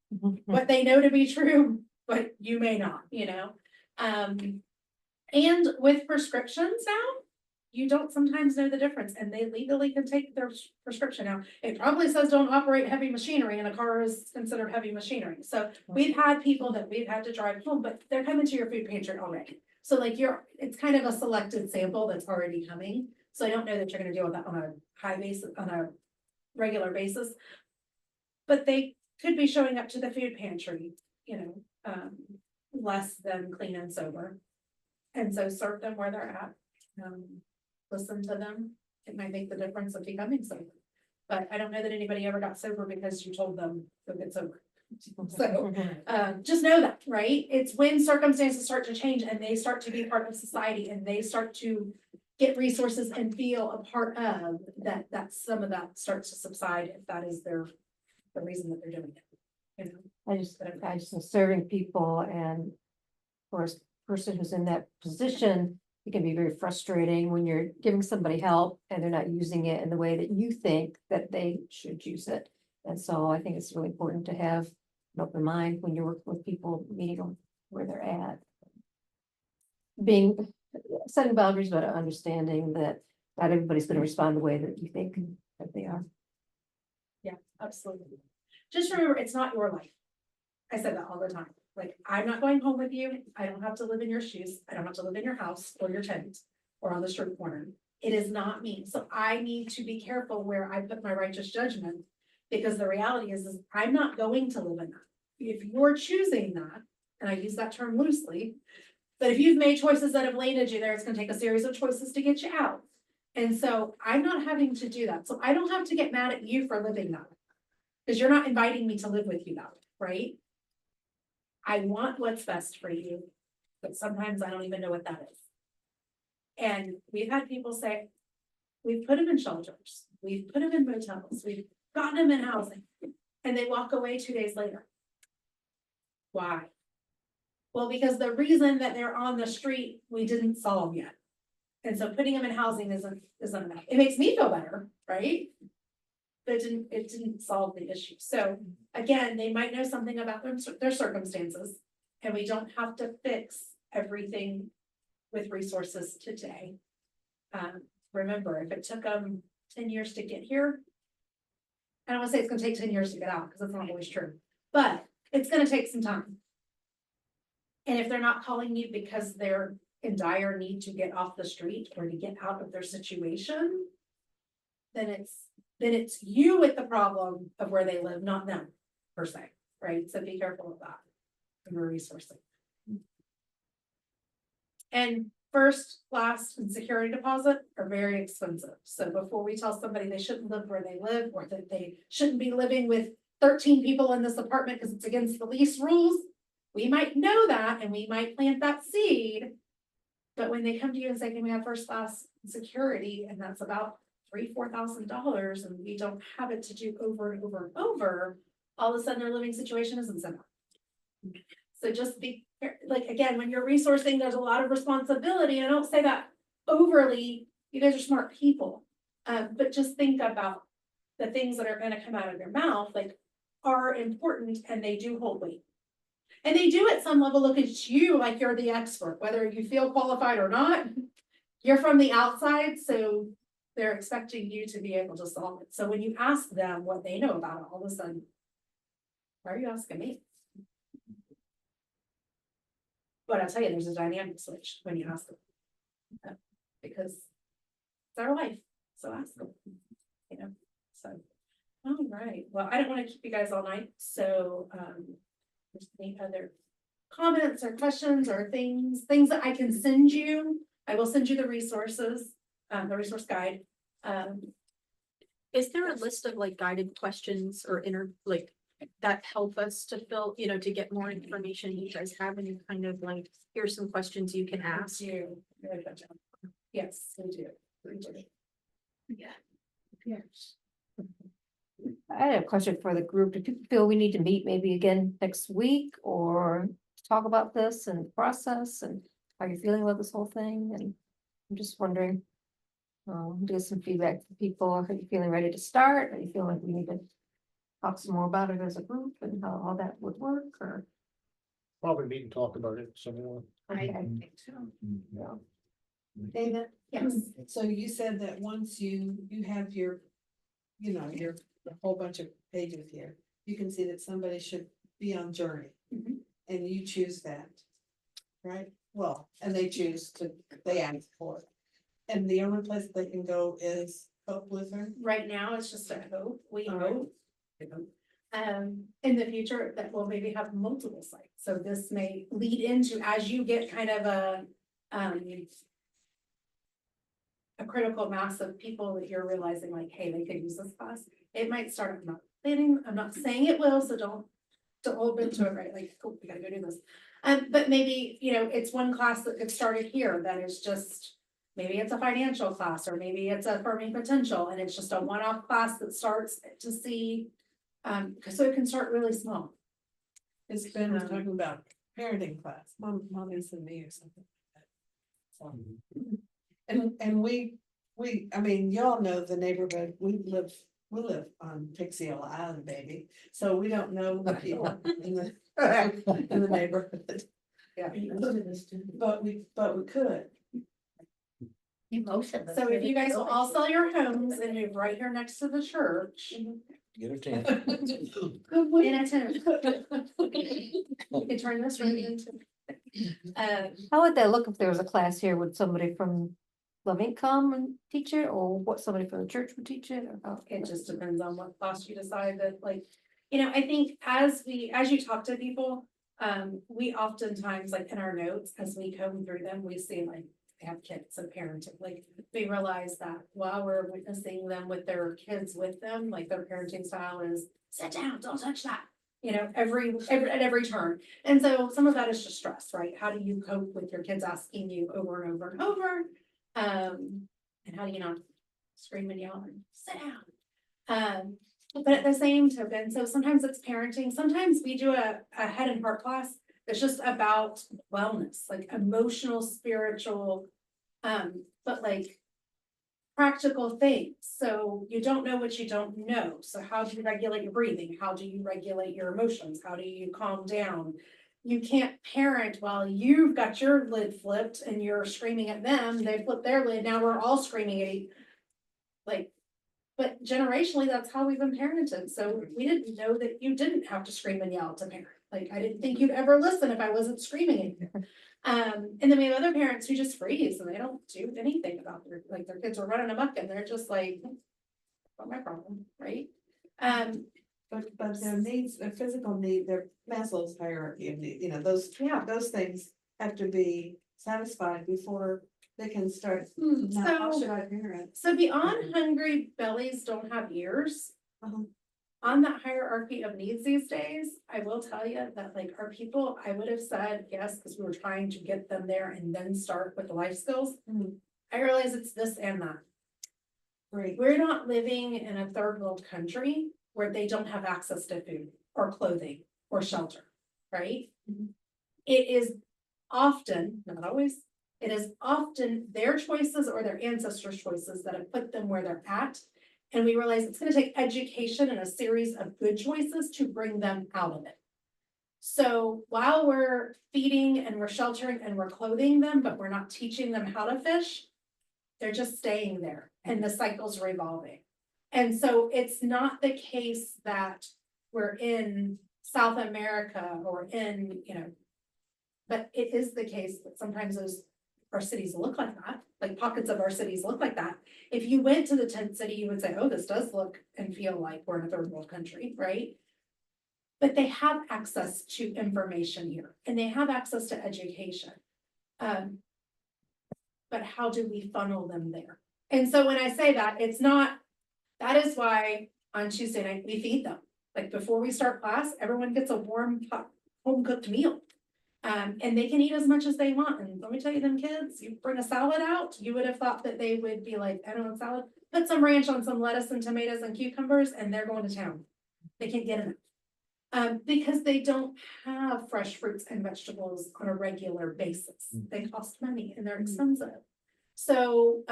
what they know to be true, but you may not, and with prescriptions now, you don't sometimes know the difference, and they legally can take their prescription now. It probably says don't operate heavy machinery, and a car is considered heavy machinery. So we've had people that we've had to drive home, but they're coming to your food pantry already. So like it's kind of a selected sample that's already coming. So I don't know that you're gonna deal with that on a high basis, on a regular basis. But they could be showing up to the food pantry, less than clean and sober. And so serve them where they're at. Listen to them. It might make the difference of becoming sober. But I don't know that anybody ever got sober because you told them to get sober. So, Mhm. just know that, right? It's when circumstances start to change and they start to be part of society and they start to get resources and feel a part of that, some of that starts to subside if that is the reason that they're doing it. You know, I just am serving people and for a person who's in that position, it can be very frustrating when you're giving somebody help and they're not using it in the way that you think that they should use it. And so I think it's really important to have an open mind when you're working with people, meeting them where they're at. Being, setting boundaries, but understanding that not everybody's gonna respond the way that you think that they are. yeah, absolutely. Just remember, it's not your life. I said that all the time. Like, I'm not going home with you. I don't have to live in your shoes. I don't have to live in your house or your tent or on the street corner. It is not me. So I need to be careful where I put my righteous judgment. Because the reality is I'm not going to live in that. If you're choosing that, and I use that term loosely, but if you've made choices that have landed you there, it's gonna take a series of choices to get you out. And so I'm not having to do that. So I don't have to get mad at you for living that way. Because you're not inviting me to live with you that way, right? I want what's best for you, but sometimes I don't even know what that is. And we've had people say, we've put them in shelters, we've put them in motels, we've gotten them in housing, and they walk away 2 days later. Why? Well, because the reason that they're on the street, we didn't solve yet. And so putting them in housing isn't enough. It makes me feel better, right? But it didn't solve the issue. So again, they might know something about their circumstances. And we don't have to fix everything with resources today. Remember, if it took them 10 years to get here, I don't want to say it's gonna take 10 years to get out, because that's not always true, but it's gonna take some time. And if they're not calling you because they're in dire need to get off the street or to get out of their situation, then it's you with the problem of where they live, not them, per se, right? So be careful of that. And we're resourcing. And first, last, and security deposit are very expensive. So before we tell somebody they shouldn't live where they live, or that they shouldn't be living with 13 people in this apartment because it's against the lease rules, we might know that and we might plant that seed. But when they come to you and say, can we have first class security, and that's about $3,000-4,000, and we don't have it to do over and over and over, all of a sudden their living situation isn't set up. So just be, like, again, when you're resourcing, there's a lot of responsibility. I don't say that overly, you guys are smart people. But just think about the things that are gonna come out of your mouth, like, are important and they do hold weight. And they do at some level look at you like you're the expert, whether you feel qualified or not. You're from the outside, so they're expecting you to be able to solve it. So when you ask them what they know about it, all of a sudden, why are you asking me? But I'll tell you, there's a dynamic switch when you ask them. Because it's our life, so ask them, you know, so. All right, well, I don't want to keep you guys all night, so, there's any other comments or questions or things that I can send you, I will send you the resources, the resource guide. Is there a list of like guided questions or that help us to fill, to get more information? You guys have any kind of like, here's some questions you can ask? You, really good job. Yes, we do. We do. Yeah. Yes. I had a question for the group. Do people feel we need to meet maybe again next week or talk about this and process and how you're feeling about this whole thing? And I'm just wondering, get some feedback from people. Are you feeling ready to start? Are you feeling like we need to talk some more about it as a group and how all that would work, or? Probably meet and talk about it some more. I think so. Yeah. Dana, Yes, so you said that once you have your, your a whole bunch of pages here, you can see that somebody should be on Journey. Mhm. And you choose that, right? Well, and they ask for it. And the only place they can go is Hope Lutheran. right now it's just a hope, we All right. hope. In the future that we'll maybe have multiple sites, so this may lead into, as you get kind of a, a critical mass of people that you're realizing like, hey, they could use this class. It might start, I'm not planning, I'm not saying it will, so don't hold into it, right? Like, cool, we gotta go do this. But maybe, you know, it's one class that gets started here that is just, maybe it's a financial class, or maybe it's a firming potential, and it's just a one-off class that starts to see. So it can start really small. It's been, we're talking about parenting class, mommy's and me or something. like that. So, and we, I mean, y'all know the neighborhood, we live on Pixie Hill Island, baby. So we don't know the people in the neighborhood. Yeah. But we could. Emotion. So if you guys will all sell your homes and move right here next to the church. Get a tent. In a tent. You can turn this right into. How would that look if there was a class here? Would somebody from Loving come and teach it, or what somebody from the church would teach it? Or how? It just depends on what class you decide that, like, you know, I think as you talk to people, we oftentimes, like in our notes, as we comb through them, we see like they have kids and parenting, like we realize that while we're witnessing them with their kids with them, like their parenting style is sit down, don't touch that. You know, at every turn. And so some of that is just stress, right? How do you cope with your kids asking you over and over and over? And how do you not scream and yell and sit down? But at the same token, so sometimes it's parenting, sometimes we do a head and heart class that's just about wellness, like emotional, spiritual, but like practical things. So you don't know what you don't know. So how do you regulate your breathing? How do you regulate your emotions? How do you calm down? You can't parent while you've got your lid flipped and you're screaming at them. They flip their lid. Now we're all screaming at each. Like, but generationally, that's how we've been parented. So we didn't know that you didn't have to scream and yell to parent. Like, I didn't think you'd ever listen if I wasn't screaming at you. And then we have other parents who just freeze and they don't do anything about their kids are running amok and they're just like, not my problem, right? But their needs, their physical need, their Maslow's hierarchy of need, you know, those things have to be satisfied before they can start. Now, how So- should I parent? So beyond hungry bellies don't have ears. Uh-huh. On that hierarchy of needs these days, I will tell you that like our people, I would have said yes, because we were trying to get them there and then start with the life skills. Mhm. I realize it's this and that. Great. We're not living in a third world country where they don't have access to food or clothing or shelter, right? Mhm. It is often, not always, it is often their choices or their ancestors' choices that have put them where they're at. And we realize it's gonna take education and a series of good choices to bring them out of it. So while we're feeding and we're sheltering and we're clothing them, but we're not teaching them how to fish, they're just staying there and the cycle's revolving. And so it's not the case that we're in South America or in, you know, but it is the case that sometimes our cities look like that, like pockets of our cities look like that. If you went to the tent city, you would say, oh, this does look and feel like we're in a third world country, right? But they have access to information here and they have access to education. But how do we funnel them there? And so when I say that, it's not, that is why on Tuesday night, we feed them. Like before we start class, everyone gets a warm home cooked meal. And they can eat as much as they want. And let me tell you, them kids, you bring a salad out, you would have thought that they would be like, I don't want salad, put some ranch on some lettuce and tomatoes and cucumbers, and they're going to town. They can't get enough. Because they don't have fresh fruits and vegetables on a regular basis. They cost money and they're expensive. So,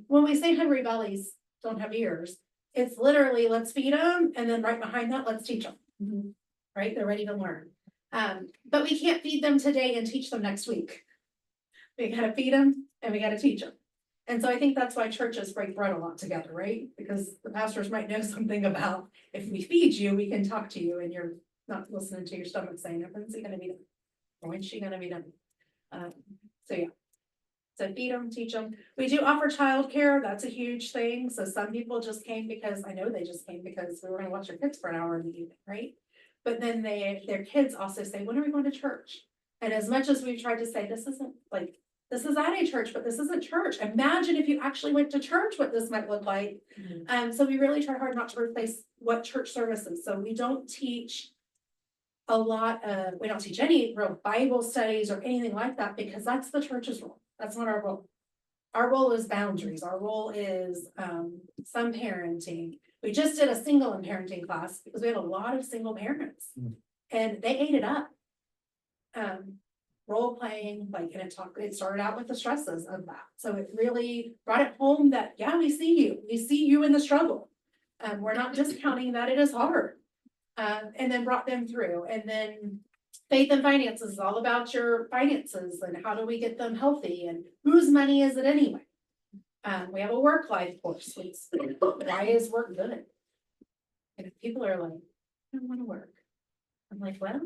when we say hungry bellies don't have ears, it's literally, let's feed them, and then right behind that, let's teach them. Right, they're ready to learn. But we can't feed them today and teach them next week. We gotta feed them and we gotta teach them. And so I think that's why churches break bread a lot together, right? Because the pastors might know something about, if we feed you, we can talk to you and you're not listening to your stomach saying, when's he gonna be done? When's she gonna be done? So yeah. So feed them, teach them. We do offer childcare. That's a huge thing. So some people just came because, I know they just came because we were gonna watch their kids for an hour in the evening, right? But then their kids also say, when are we going to church? And as much as we've tried to say, this isn't like This is at a church, but this isn't church. Imagine if you actually went to church, what this might look like. So we really try hard not to replace what church services. So we don't teach a lot of, we don't teach any real Bible studies or anything like that because that's the church's role. That's not our role. Our role is boundaries. Our role is some parenting. We just did a single and parenting class because we had a lot of single parents and they ate it up. Role playing, like, and it started out with the stresses of that. So it really brought it home that, yeah, we see you in the struggle. We're not discounting that it is hard. And then brought them through. And then faith and finances is all about your finances and how do we get them healthy and whose money is it anyway? We have a work life course. Why is work good? And if people are like, I don't want to work. I'm like, well,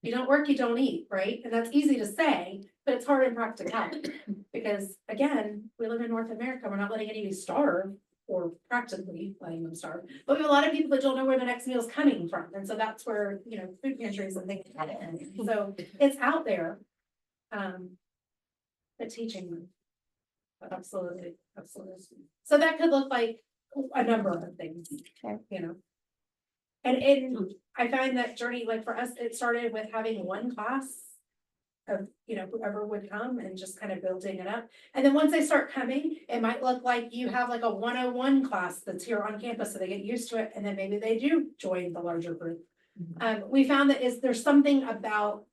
you don't work, you don't eat, right? And that's easy to say, but it's hard in practicality. Because again, we live in North America, we're not letting anybody starve or practically letting them starve. But we have a lot of people that don't know where the next meal is coming from. And so that's where, food pantries and things. So it's out there. But teaching them. Absolutely. So that could look like a number of things, And I find that journey, like for us, it started with having one class of, whoever would come and just kind of building it up. And then once they start coming, it might look like you have like a 101 class that's here on campus, so they get used to it, and then maybe they do join the larger group. We found that there's something about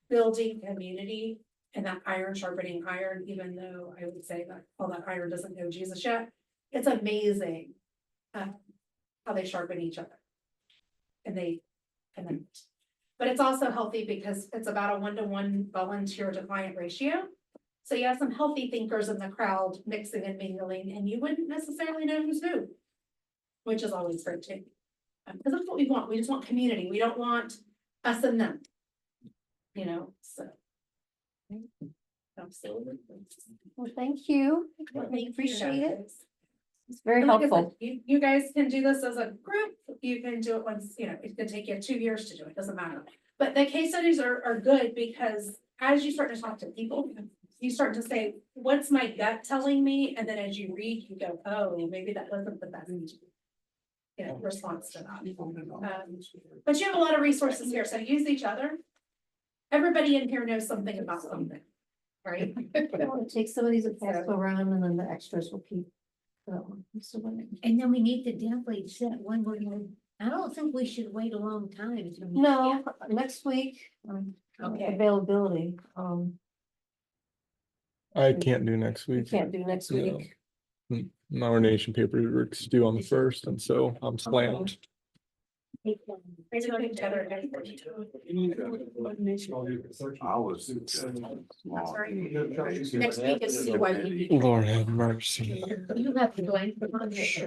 building community and that iron sharpening iron, even though I would say that all that iron doesn't know Jesus yet. It's amazing how they sharpen each other. And they connect. But it's also healthy because it's about a 1-to-1 volunteer to client ratio. So you have some healthy thinkers in the crowd mixing and mingling, and you wouldn't necessarily know who's who, which is always great too. Because that's what we want. We just want community. We don't want us and them. So. Absolutely. Well, thank you. Thank Appreciate you, it. guys. It's very And like I said, helpful. You guys can do this as a group, you can do it once, it could take you 2 years to do it, doesn't matter. But the case studies are good because as you start to talk to people, you start to say, what's my gut telling me? And then as you read, you go, oh, maybe that wasn't the best. Response to that. But you have a lot of resources here, so use each other. Everybody in here knows something about something, right? We'll take some of these and pass them around and then the extras will keep. And then we need to definitely set one where I don't think we should wait a long time. to meet. No, next week, Okay. availability, I can't do next we week. can't do next No. week. My ordination paperwork's due on the 1st, and so I'm slammed. Maybe look at each other. I was. Next week is CYP. Lord have mercy. You have to go in for lunch.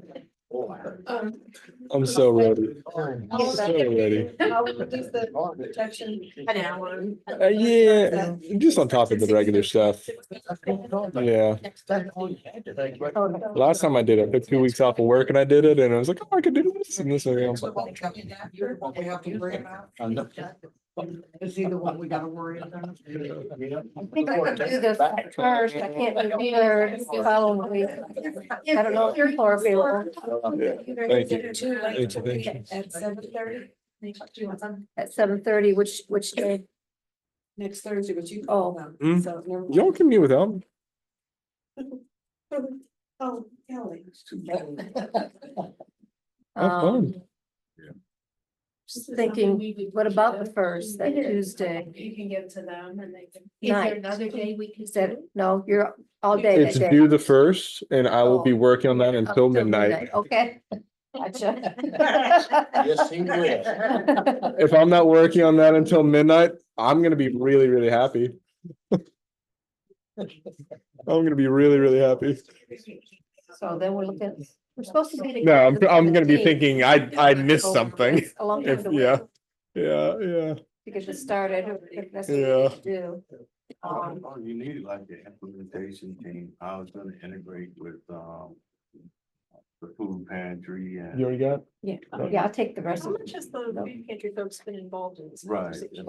I'm so ready. I'm so ready. How would you the protection? An hour. Yeah, just on top of the regular stuff. Yeah. Last time I did it, I took 2 weeks off of work and I did it, and I was like, oh, I could do this and this. And I was like, We have to bring it out. Is he the one we gotta worry about? I think I could do this first, I can't do the third, following week. I don't know if people are available Thank you. Thank you. At 7:30, at 7:30, which day? next Thursday, but you. Oh. Hmm. So. never mind. Y'all can meet with them. Oh, Kelly. Have fun. Um, Just thinking, what about the first, that Tuesday? You can give to them and they can. Is there Night. another day we can? Is that, no, you're all day It's that day. due the 1st, and I will be working on that Up until till midnight. Okay. Gotcha. Yes, he will. If I'm not working on that until midnight, I'm gonna be really, really happy. I'm gonna be really, really happy. So then we're looking, we're supposed to be. No, I'm together gonna be 17th. thinking I missed So something. it's a long time If- to wait yeah. Yeah. To get this started, if that's what we Yeah. need to do. Oh, you need like the implementation team, I was gonna integrate with, the food pantry and. You already got? Yeah, I'll take the rest How of much it. has the food pantry folks been involved in this Right. conversation?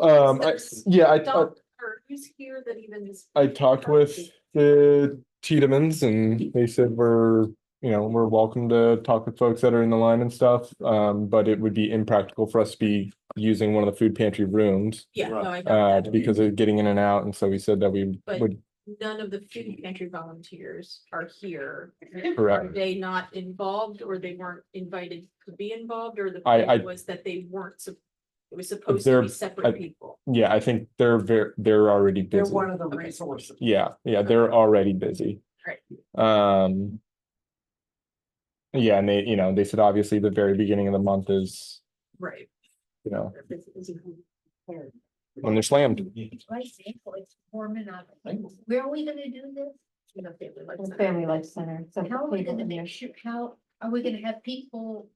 Yeah, Done or Who's here that even is? I talked with the Tiedemans and they said we're welcome to talk with folks that are in the line and stuff. But it would be impractical for us to be using one of the food pantry rooms. Yeah, no, I got that. Because of getting in and out. And so we said that we But would, none of the food pantry volunteers are here. Are correct. they not involved or they weren't invited to be involved or the I- plan was that they weren't, it was supposed to They're- be separate people? Yeah, I think they're already They're busy. one of the resources. Yeah, they're already busy. Right. Yeah, and they said obviously the very beginning of the month is, Right. when they're slammed. For example, it's warming up. Where are we gonna do this? You know, Family Life The Center. Family Life Center. So How are we people gonna in there. make sure, how are we gonna have people?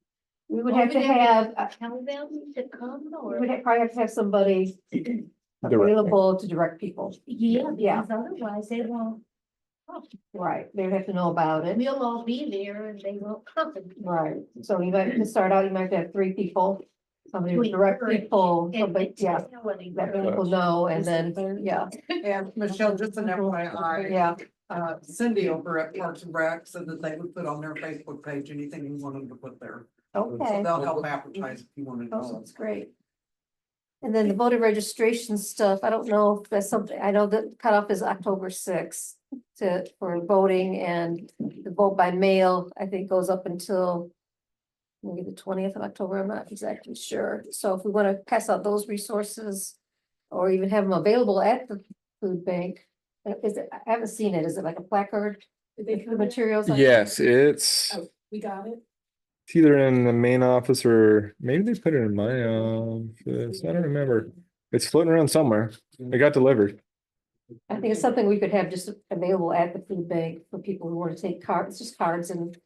We would have over to there have, Tell them to come we or? would probably have to have somebody available to direct people. Yeah, Yeah. because otherwise they won't. Right, they would have to know about it. We'll all be there and they won't come. Right, so you might, to start out, you might have 3 people. Somebody to To direct encourage people, And somebody, yeah, everybody let knows. people know, and then, yeah, And Michelle, just an FYI, yeah. Cindy over at Parks and Rec said that they would put on their Facebook page anything you want them to put there. So Okay, they'll help advertise if you wanted to. oh, that's great. And then the voter registration stuff, I don't know if that's something, I know that cutoff is October 6th for voting, and the vote by mail, I think, goes up until maybe the 20th of October, I'm not exactly sure. So if we want to pass out those resources or even have them available at the food bank, is it, I haven't seen it, is it like a placard? The materials? Yes, it's We got it. it's either in the main office or maybe they put it in my office. I don't remember. It's floating around somewhere. It got delivered. I think it's something we could have just available at the food bank for people who want to take cards, just cards and,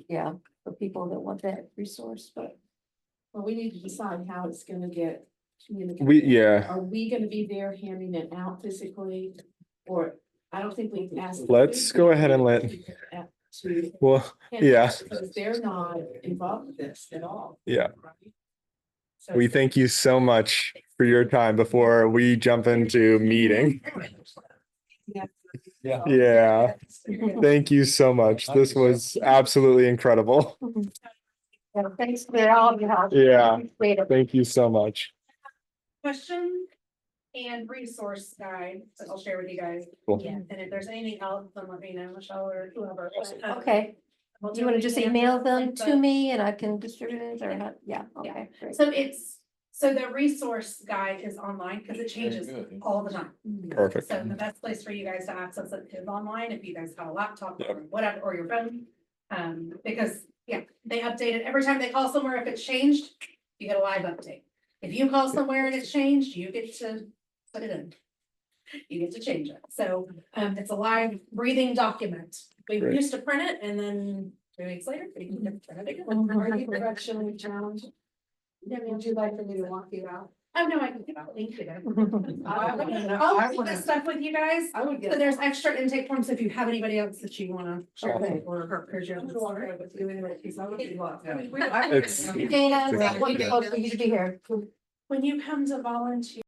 yeah, for people that want that resource, but. Well, we need to decide how it's gonna get communicated. Yeah, Are we gonna be there handing it out physically? Or I don't think we can ask. the Let's food go ahead and let- people to well, hand it yeah. out, because they're not involved with this at all. Yeah. right? So We thank you so much for your time before we jump into meeting. Yeah. Yeah, thank you so much. This was absolutely incredible. Yeah, thanks for all of your help. Yeah. Appreciate it. Thank you so much. Question and resource guide that I'll share with you guys. Cool. And if there's anything else, then let me know, Michelle or whoever. Okay, We'll do you want to what just we can email with them the- to me and I can distribute it or not? Yeah, okay, great. So the resource guide is online because it changes all the time. Perfect. So the best place for you guys to access it is online, if you guys have a laptop Yep. or whatever, or your phone. Because, yeah, they update it every time they call somewhere. If it's changed, you get a live update. If you call somewhere and it's changed, you get to put it in. You get to change it. So, it's a live breathing document. We Great. used to print it and then 2 weeks later, we can print it again. Are you directionally challenged? Would you like for me to walk you out? Oh, no, I can get out. Thank you. I wouldn't know. I'll I keep wouldn't- this stuff with you guys. I would So get. there's extra intake forms if you have anybody else that you wanna share Okay. with or here's your. I'm gonna walk out with you anyway, because I would be lost. Yeah. It's- Dana, it's wonderful for you to be here. When you come to volunteer.